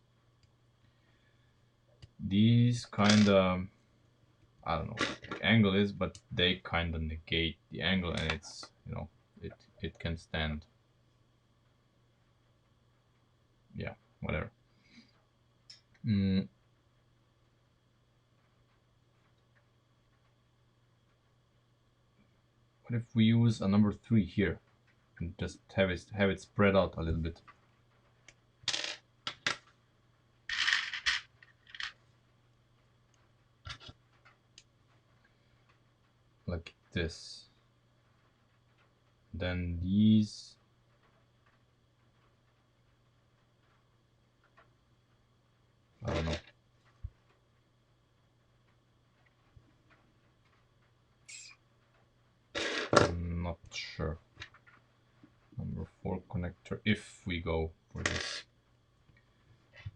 these kind of, I don't know what the angle is, but they kind of negate the angle, and it's, you know, it can stand. Yeah, whatever. What if we use a number 3 here and just have it spread out a little bit? Like this. Then these, I don't know. I'm not sure. Number 4 connector, if we go for this,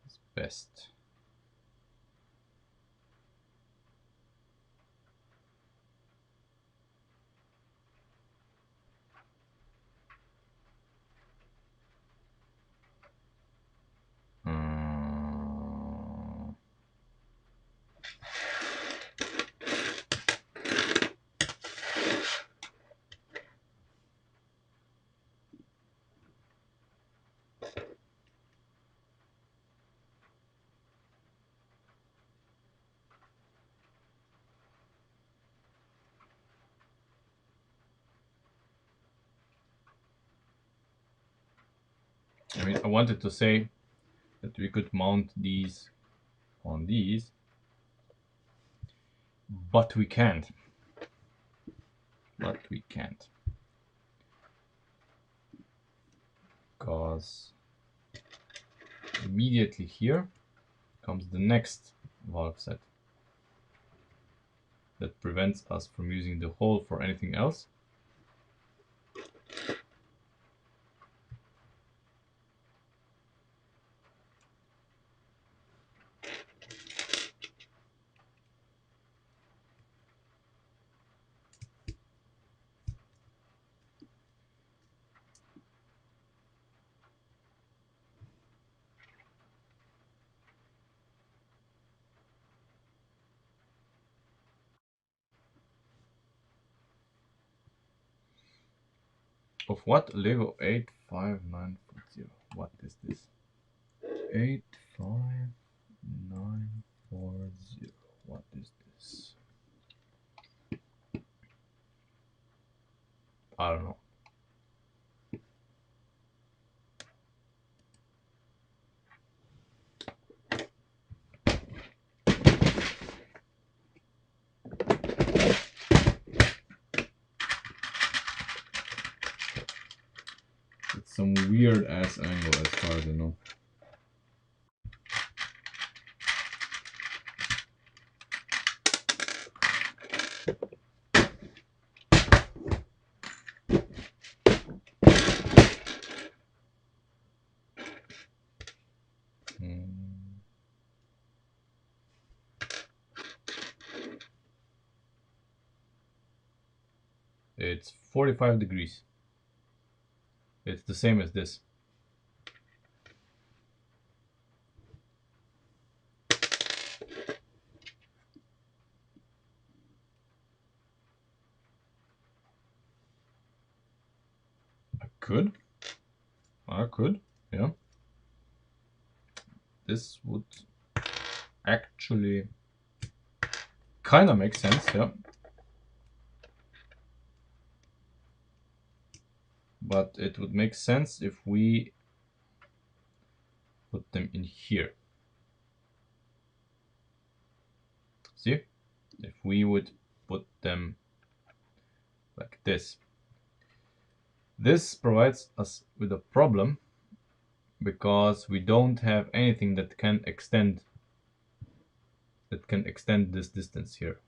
is best. I mean, I wanted to say that we could mount these on these, but we can't. Because immediately here comes the next valve set that prevents us from using the hole for anything else. Of what? Lego 85940. What is this? 85940. What is this? I don't know. It's some weird ass angle as far as I know. It's 45 degrees. It's the same as this. I could, yeah. This would actually kind of make sense, yeah. But it would make sense if we put them in here. See? If we would put them like this. This provides us with a problem because we don't have anything that can extend this distance here.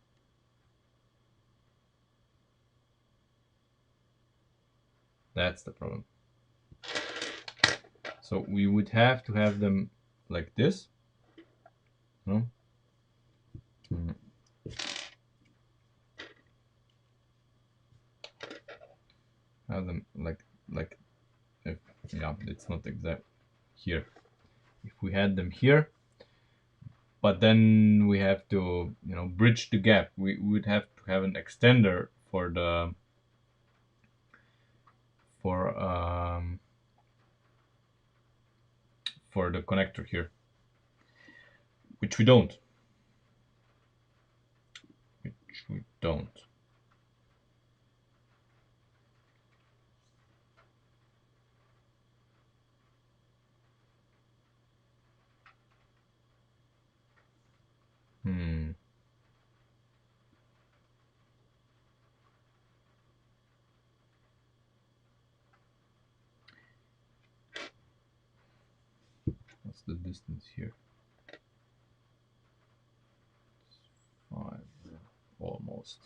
That's the problem. So we would have to have them like this. No? Mm. Have them like if, yeah, it's not exact here. If we had them here, but then we have to, you know, bridge the gap. We would have to have an extender for the for um for the connector here, which we don't. Which we don't. Hmm. What's the distance here? 5, almost.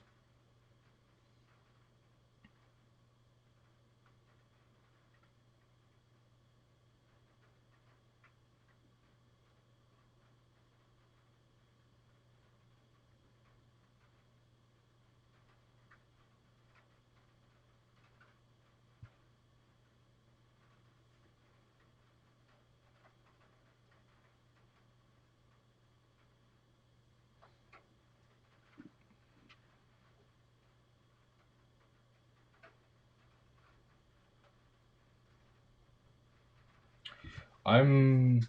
I'm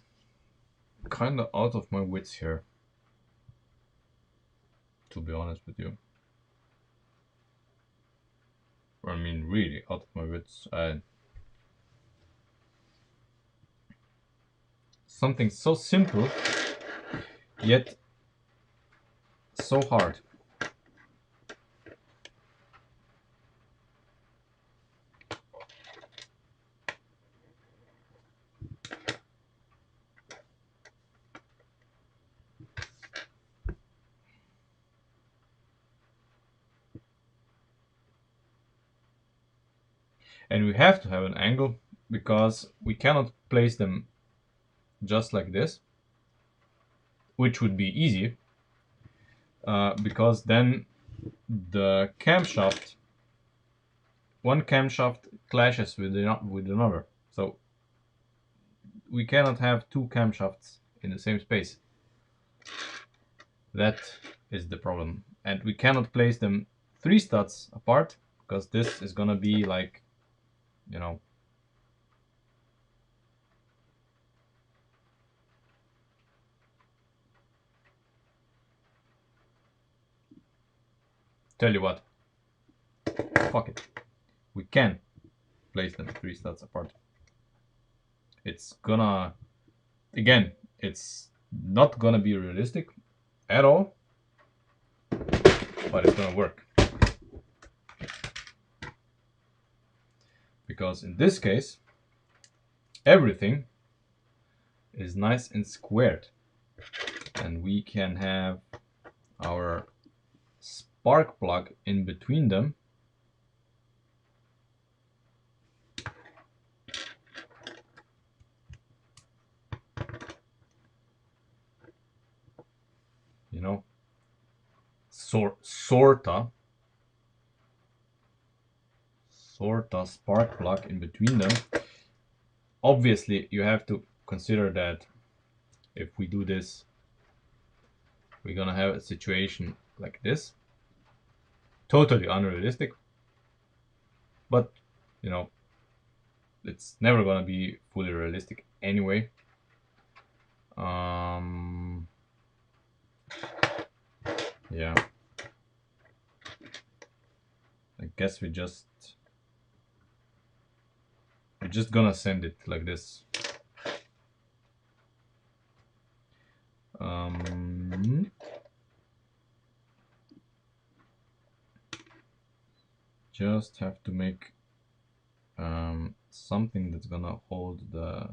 kind of out of my wits here, to be honest with you. I mean, really out of my wits. Something so simple, yet so hard. And we have to have an angle because we cannot place them just like this, which would be easy, because then the camshaft, one camshaft clashes with another. So we cannot have two camshafts in the same space. That is the problem. And we cannot place them 3 studs apart because this is gonna be like, you know, tell you what, fuck it. We can place them 3 studs apart. It's gonna, again, it's not gonna be realistic at all, but it's gonna work. Because in this case, everything is nice and squared. And we can have our spark plug in between them. You know, sorta spark plug in between them. Obviously, you have to consider that if we do this, we're gonna have a situation like this. Totally unrealistic, but you know, it's never gonna be fully realistic anyway. Yeah, I guess we're just gonna send it like this. Just have to make something that's gonna hold the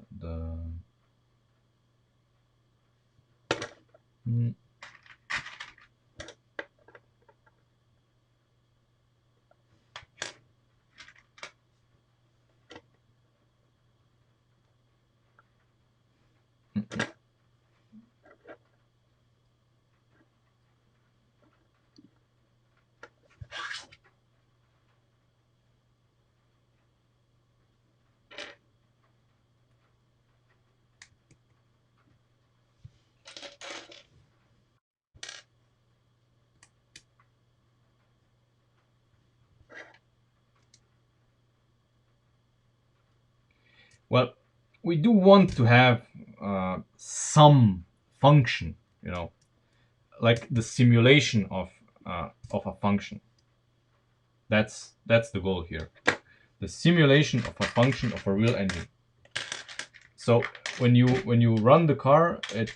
Well, we do want to have some function, like the simulation of a function. That's the goal here. The simulation of a function of a real engine. So when you run the car, it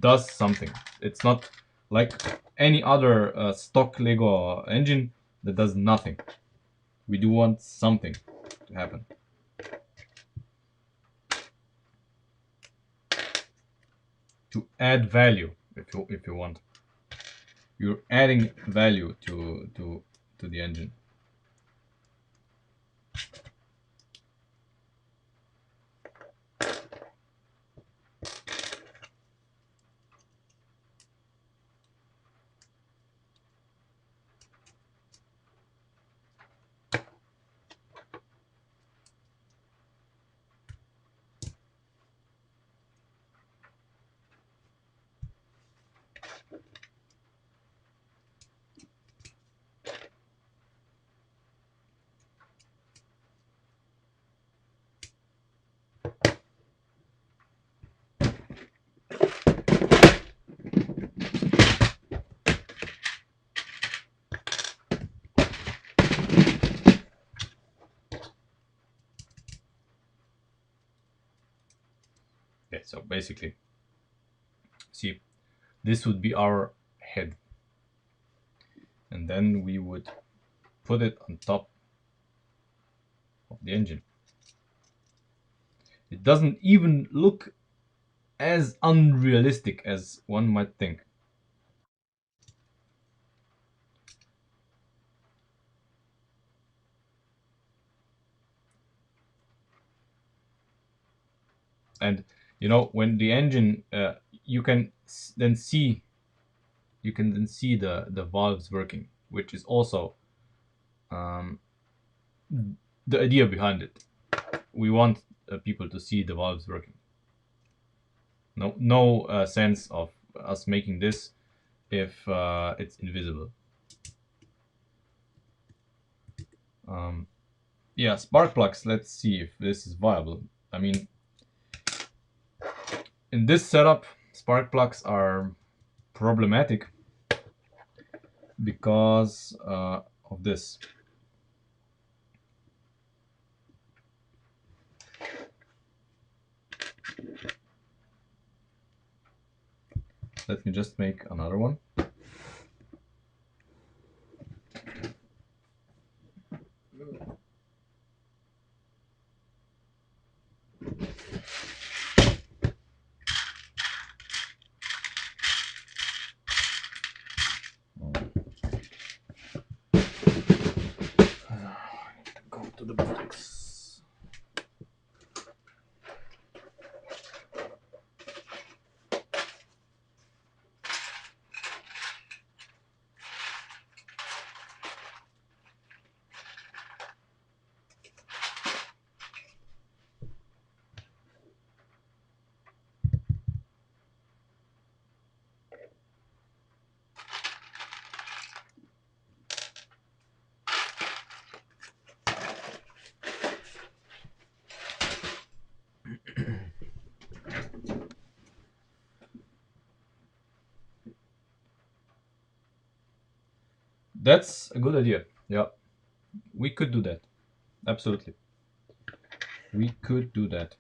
does something. It's not like any other stock Lego engine that does nothing. We do want something to happen. To add value, if you want. You're adding value to the engine. Okay, so basically, see, this would be our head, and then we would put it on top of the engine. It doesn't even look as unrealistic as one might think. And when the engine, you can then see the valves working, which is also um, the idea behind it. We want people to see the valves working. No sense of us making this if it's invisible. Um, yeah, spark plugs. Let's see if this is viable. I mean, in this setup, spark plugs are problematic because of this. Let me just make another one. Go to the buttons. That's a good idea. Yeah, we could do that. Absolutely. We could do that.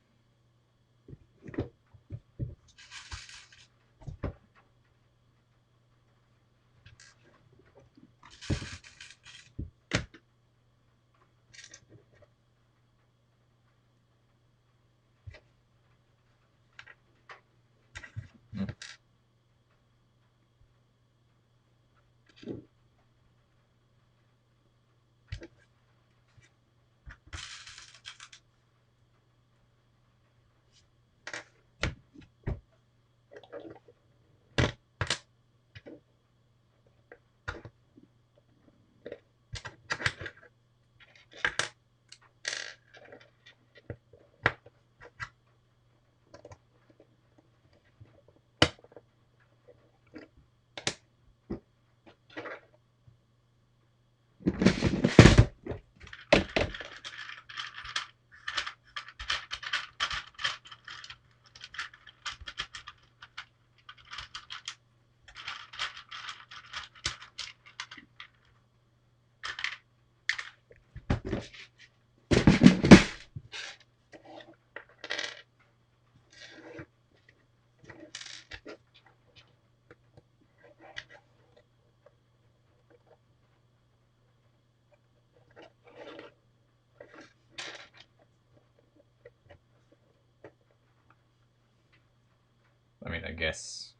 I mean, I guess.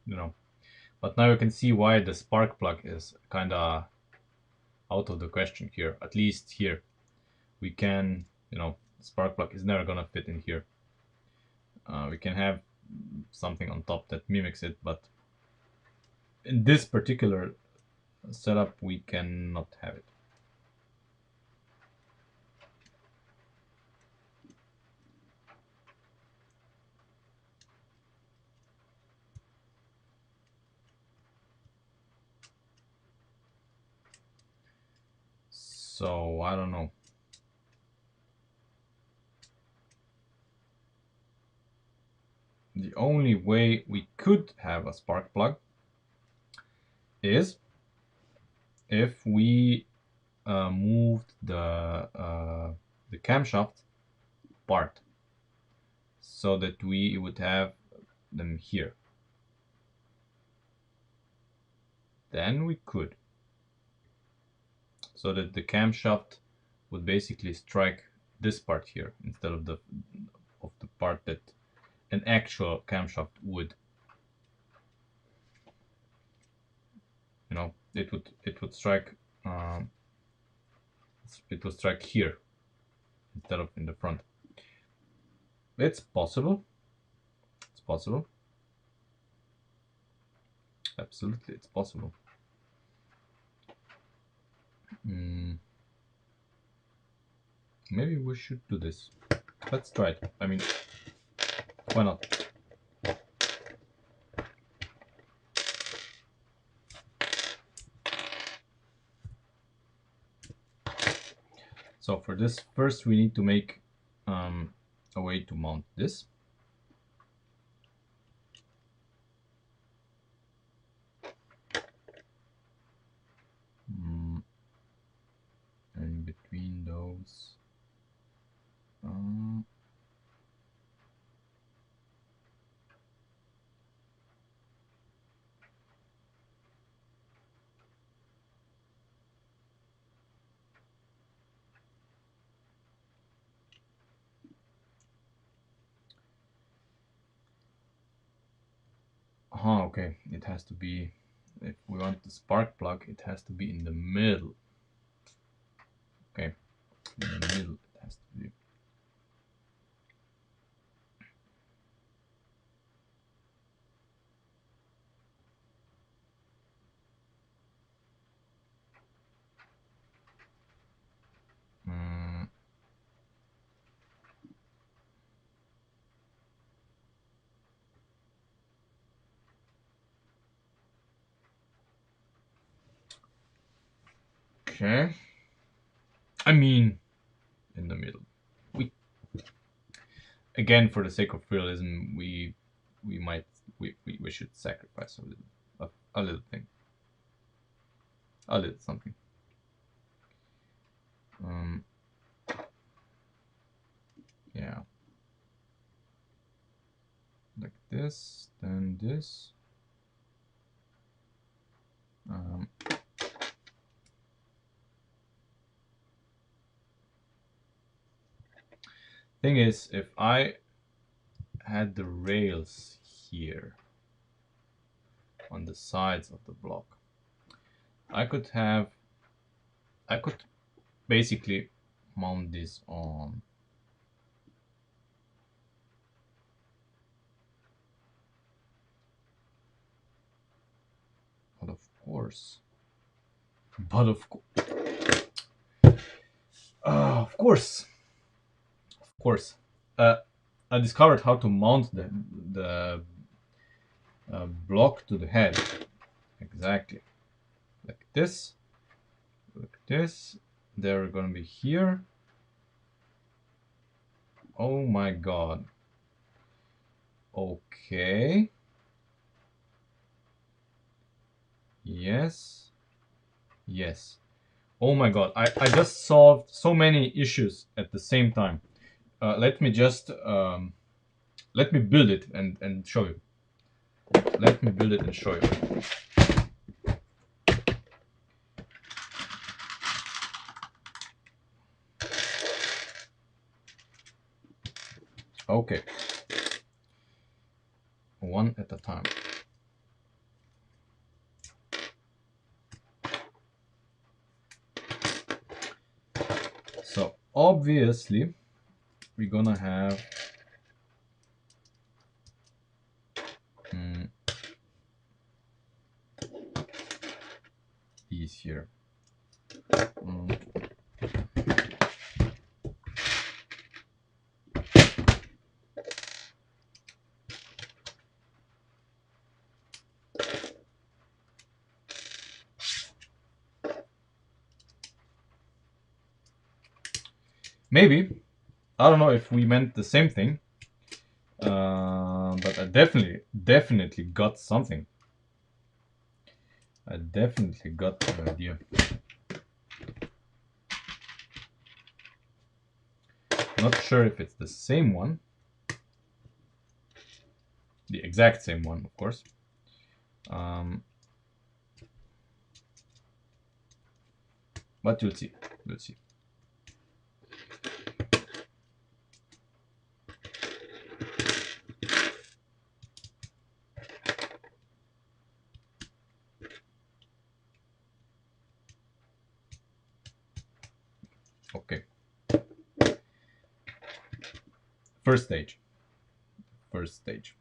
You know, but now you can see why the spark plug is kind of out of the question here. At least here, we can, you know, spark plug is never gonna fit in here. We can have something on top that mimics it, but in this particular setup, we cannot have it. So I don't know. The only way we could have a spark plug is if we moved the camshaft part so that we would have them here. Then we could, so that the camshaft would basically strike this part here instead of the part that an actual camshaft would. You know, it would strike it would strike here instead of in the front. It's possible. It's possible. Absolutely, it's possible. Maybe we should do this. Let's try it. I mean, why not? So for this, first we need to make a way to mount this. And between those, okay, it has to be, if we want the spark plug, it has to be in the middle. Okay, in the middle it has to be. Okay. I mean, in the middle. We again, for the sake of realism, we should sacrifice a little thing, a little something. Yeah, like this, then this. Thing is, if I had the rails here on the sides of the block, I could basically mount this on. But of course, of course, I discovered how to mount the block to the head. Exactly, like this. Like this. They're gonna be here. Oh my god. Okay. Yes. Yes. Oh my god. I just solved so many issues at the same time. Let me just let me build it and show you. Let me build it and show you. Okay. One at a time. So obviously we're gonna have these here. Maybe, I don't know if we meant the same thing, but I definitely got something. I definitely got an idea. Not sure if it's the same one. The exact same one, of course. But you'll see. You'll see. Okay. First stage. First stage.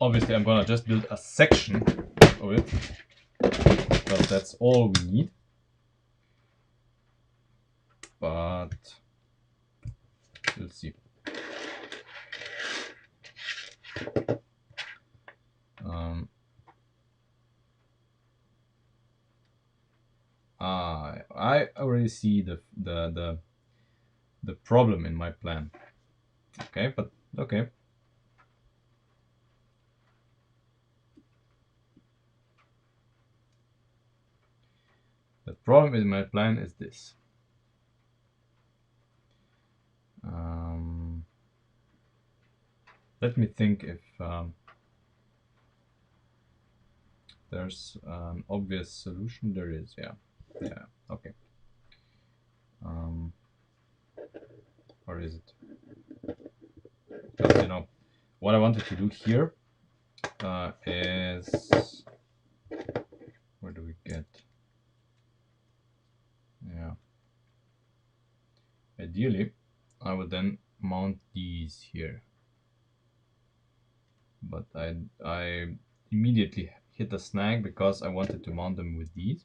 Obviously, I'm gonna just build a section of it, because that's all we need. But we'll see. I already see the problem in my plan. Okay, but okay. The problem in my plan is this. Let me think if there's an obvious solution. There is, yeah. Yeah, okay. Or is it? Because, you know, what I wanted to do here is... Where do we get? Yeah. Ideally, I would then mount these here. But I immediately hit a snag because I wanted to mount them with these.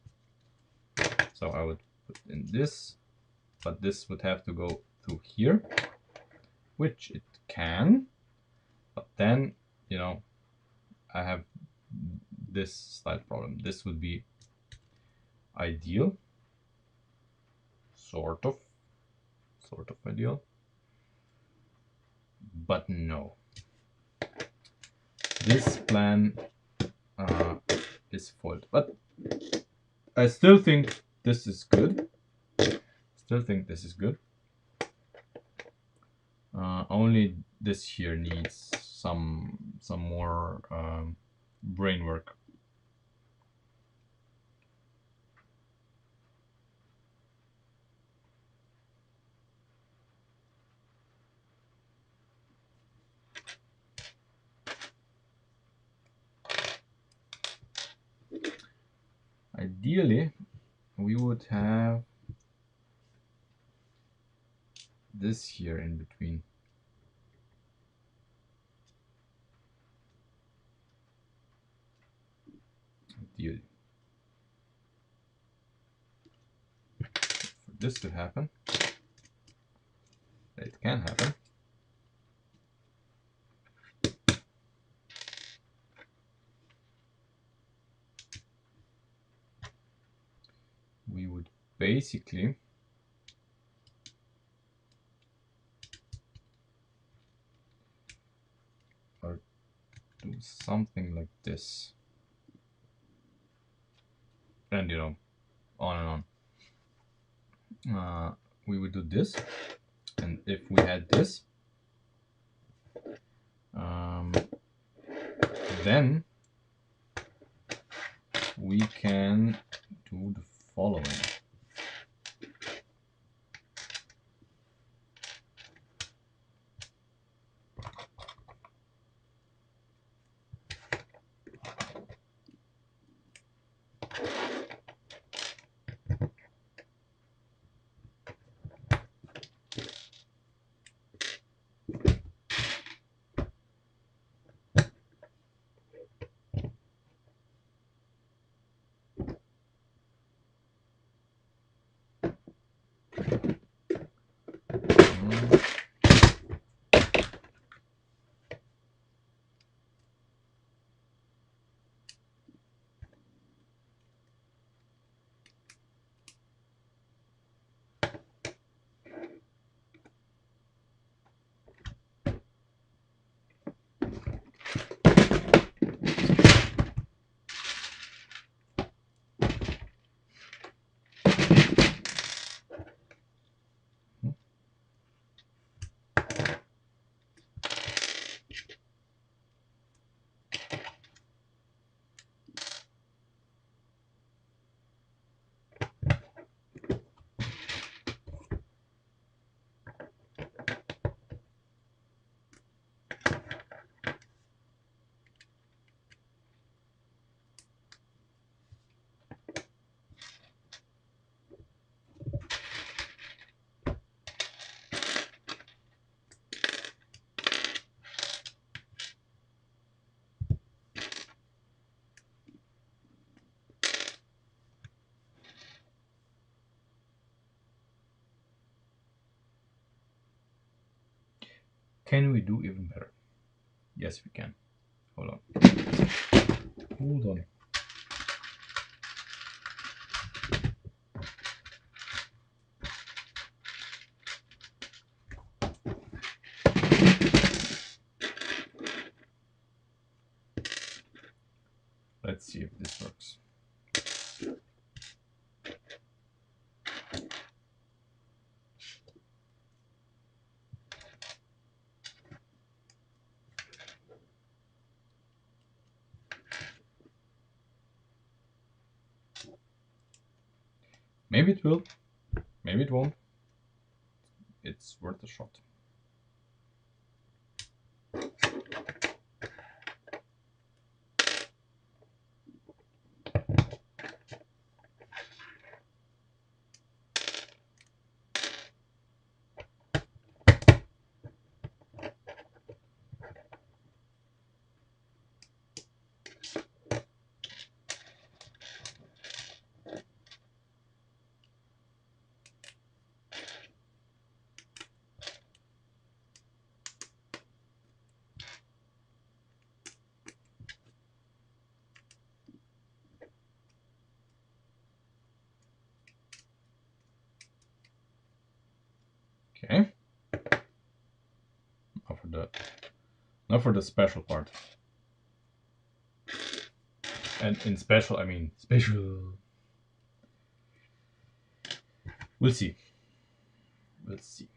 So I would put in this, but this would have to go through here, which it can. But then, you know, I have this slight problem. This would be ideal, sort of ideal, but no. This plan is foiled, but I still think this is good. Only this here needs some more brain work. Ideally, we would have this here in between. Ideally. For this to happen, it can happen. We would basically do something like this. and you know, on and on. We would do this, and if we had this, then we can do the following. Can we do even better? Yes, we can. Hold on. Hold on. Let's see if this works. Maybe it will, maybe it won't. It's worth a shot. Okay. Now for the special part. And in special, I mean special. We'll see. We'll see.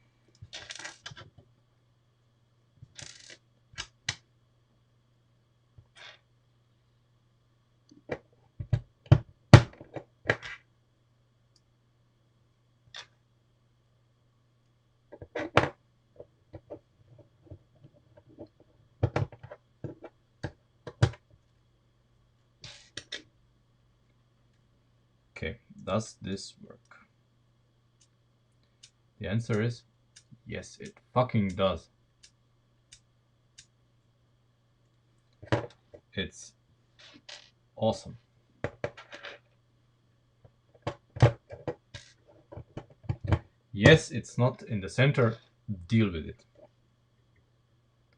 Okay, does this work? The answer is yes, it fucking does. It's awesome. Yes, it's not in the center. Deal with it.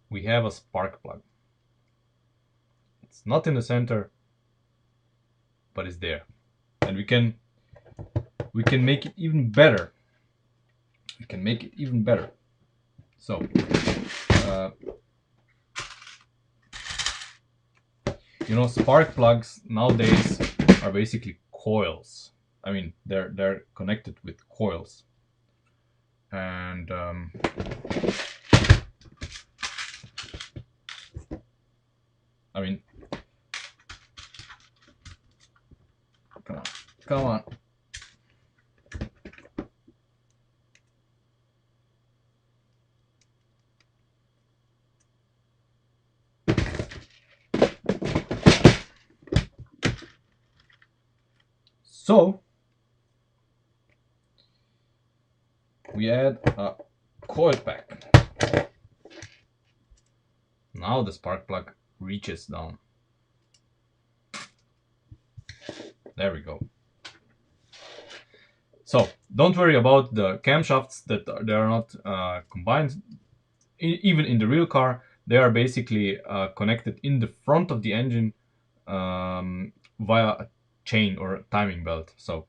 We have a spark plug. It's not in the center, but it's there. And we can make it even better. We can make it even better. So, you know, spark plugs nowadays are basically coils. I mean, they're connected with coils, and I mean, come on, come on. So we add a coil pack. Now the spark plug reaches down. There we go. So don't worry about the camshafts that they are not combined. Even in the real car, they are basically connected in the front of the engine via a chain or a timing belt. So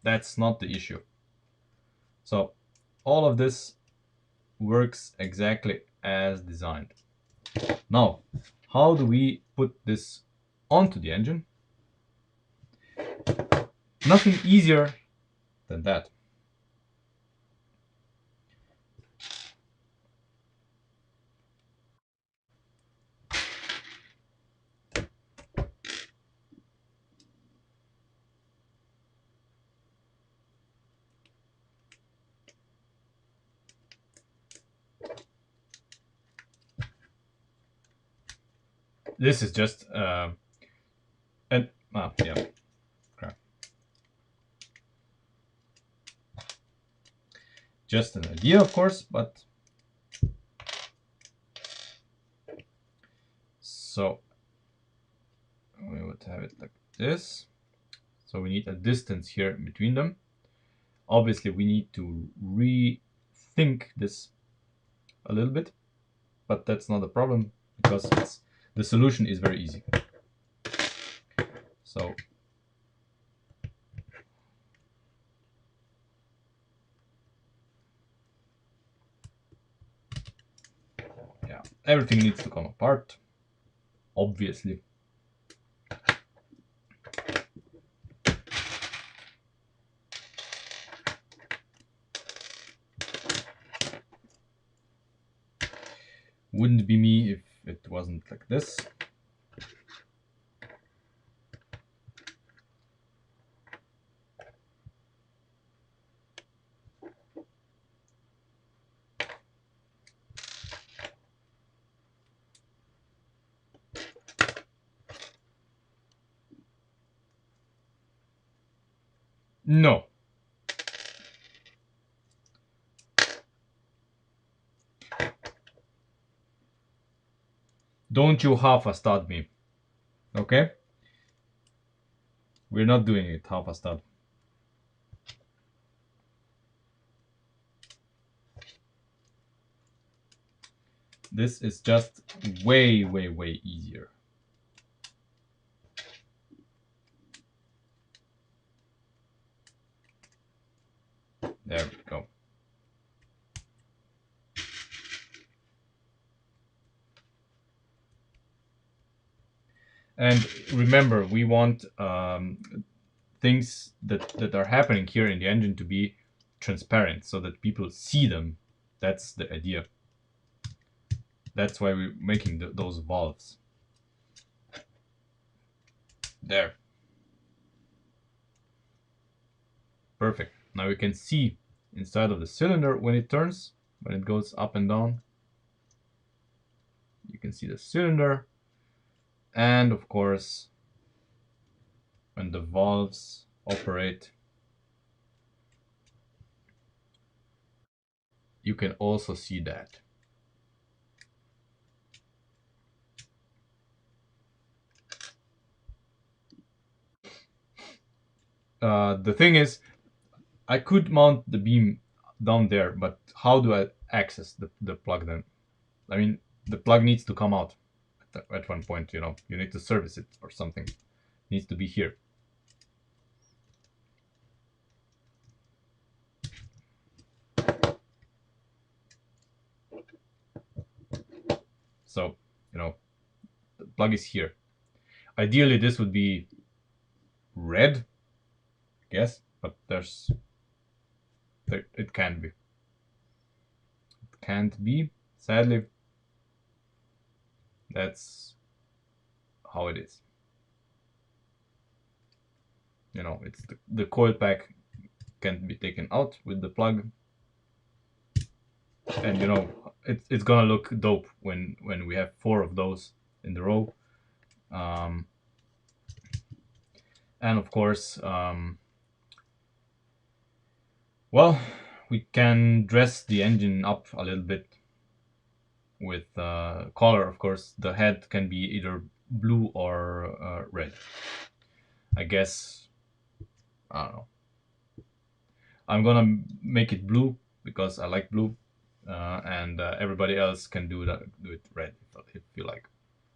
that's not the issue. So all of this works exactly as designed. Now, how do we put this onto the engine? Nothing easier than that. This is just yeah, crap. Just an idea, of course, but so we would have it like this. So we need a distance here between them. Obviously, we need to rethink this a little bit, but that's not a problem because the solution is very easy. So yeah, everything needs to come apart, obviously. Wouldn't be me if it wasn't like this. No. Don't you half-a-stud me. Okay? We're not doing it half-a-stud. This is just way, way, way easier. There we go. And remember, we want things that are happening here in the engine to be transparent so that people see them. That's the idea. That's why we're making those valves. There. Perfect. Now you can see inside of the cylinder when it turns, when it goes up and down. You can see the cylinder. And of course, when the valves operate, you can also see that. The thing is, I could mount the beam down there, but how do I access the plug then? I mean, the plug needs to come out at one point, you know. You need to service it or something. It needs to be here. So, you know, the plug is here. Ideally, this would be red, guess, but it can't be. It can't be. Sadly, that's how it is. You know, it's the coil pack can't be taken out with the plug, and you know it's gonna look dope when we have 4 of those in the row. Um, and of course, well, we can dress the engine up a little bit with color. Of course, the head can be either blue or red. I guess, I don't know. I'm gonna make it blue because I like blue, and everybody else can do it red if you like.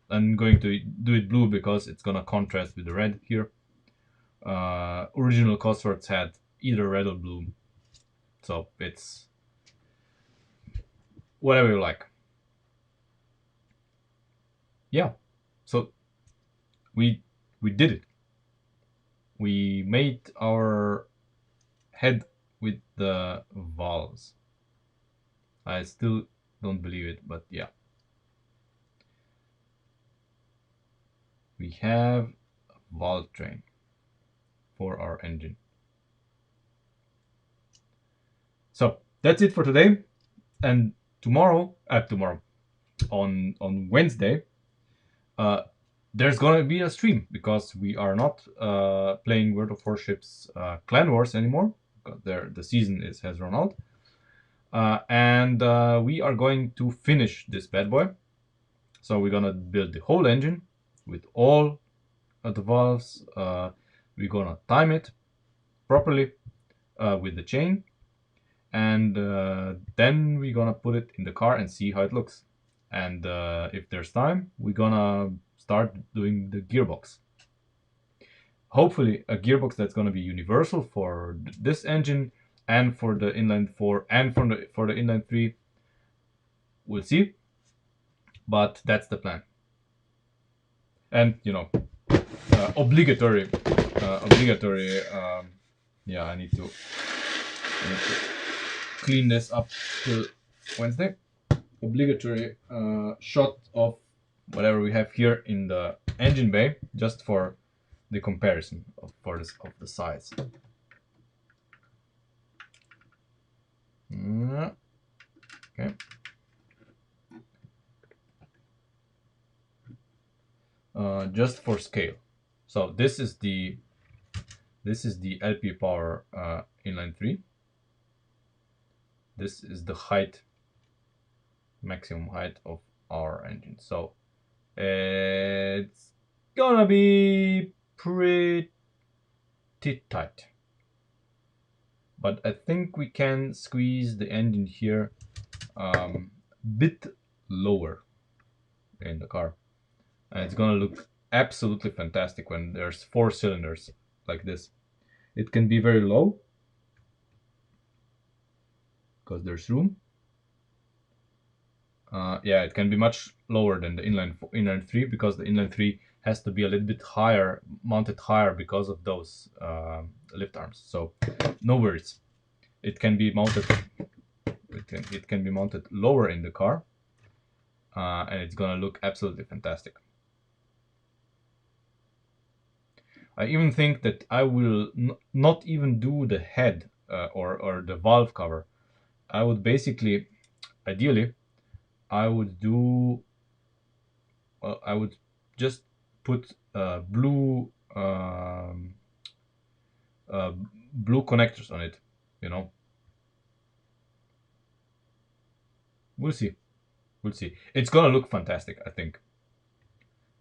I'm going to do it blue because it's gonna contrast with the red here. Original Cosworths had either red or blue, so it's whatever you like. Yeah, so we did it. We made our head with the valves. I still don't believe it, but yeah. We have a valve train for our engine. So that's it for today. And tomorrow, on Wednesday, there's gonna be a stream because we are not playing World of Warships Clan Wars anymore. Because the season has run out, and we are going to finish this bad boy. So we're gonna build the whole engine with all of the valves. We're gonna time it properly with the chain, and then we're gonna put it in the car and see how it looks. And if there's time, we're gonna start doing the gearbox. Hopefully a gearbox that's gonna be universal for this engine and for the inline 4 and for the inline 3. We'll see, but that's the plan. And you know, obligatory. Yeah, I need to clean this up till Wednesday. Obligatory shot of whatever we have here in the engine bay, just for the comparison of the size. Okay. Just for scale. So this is the LP power inline 3. This is the height, maximum height of our engine. So it's gonna be pretty tight. But I think we can squeeze the engine here bit lower in the car. And it's gonna look absolutely fantastic when there's 4 cylinders like this. It can be very low because there's room. Yeah, it can be much lower than the inline 3 because the inline 3 has to be a little bit higher, mounted higher because of those lift arms. So no worries. It can be mounted. It can be mounted lower in the car, and it's gonna look absolutely fantastic. I even think that I will not even do the head or the valve cover. I would basically, ideally, I would do. Well, I would just put blue connectors on it. You know. We'll see. We'll see. It's gonna look fantastic, I think.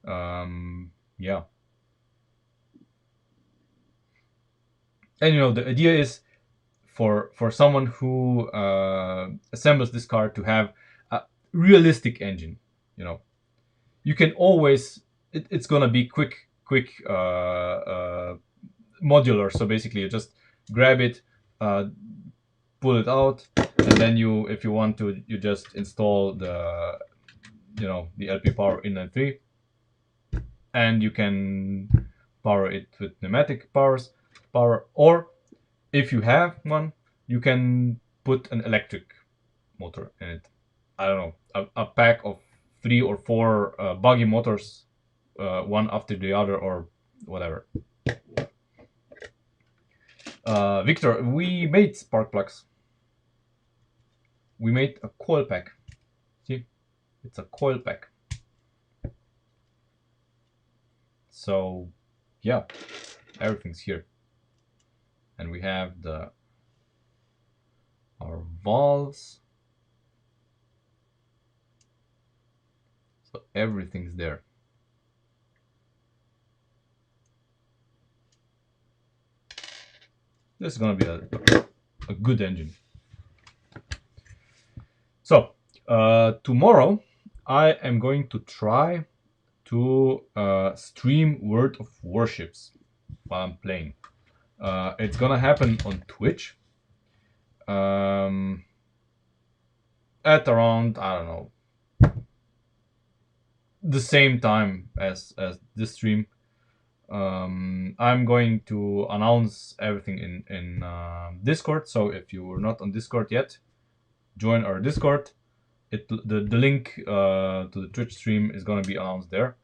Yeah. And you know, the idea is for someone who assembles this car to have a realistic engine. You know, you can always it's gonna be quick modular. So basically, you just grab it, pull it out, and then if you want to, you just install the LP power inline 3, and you can power it with pneumatic powers. power, or if you have one, you can put an electric motor in it. I don't know, a pack of 3 or 4 buggy motors, one after the other, or whatever. Victor, we made spark plugs. We made a coil pack. See, it's a coil pack. So, yeah, everything's here, and we have our valves. So everything's there. This is gonna be a good engine. So tomorrow I am going to try to stream World of Warships while I'm playing. It's gonna happen on Twitch at around, I don't know, the same time as this stream. I'm going to announce everything in Discord. So if you are not on Discord yet, join our Discord. The link to the Twitch stream is gonna be announced there.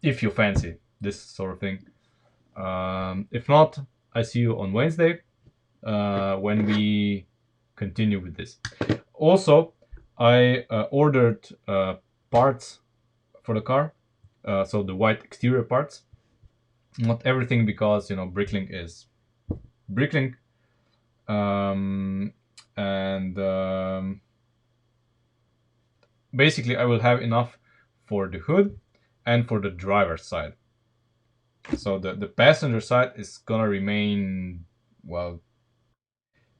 If you fancy this sort of thing. If not, I see you on Wednesday when we continue with this. Also, I ordered parts for the car, so the white exterior parts. Not everything, because Bricklink is Bricklink, and basically I will have enough for the hood and for the driver's side. So the passenger side is gonna remain, well,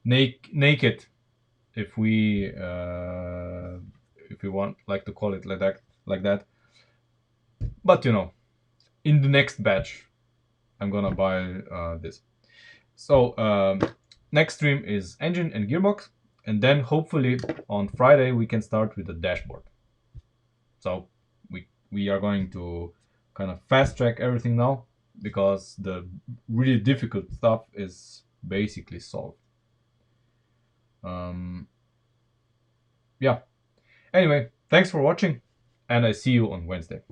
naked, if we want like to call it like that. But in the next batch, I'm gonna buy this. So next stream is engine and gearbox, and then hopefully on Friday we can start with the dashboard. So we are going to kind of fast track everything now, because the really difficult stuff is basically solved. Yeah. Anyway, thanks for watching, and I see you on Wednesday.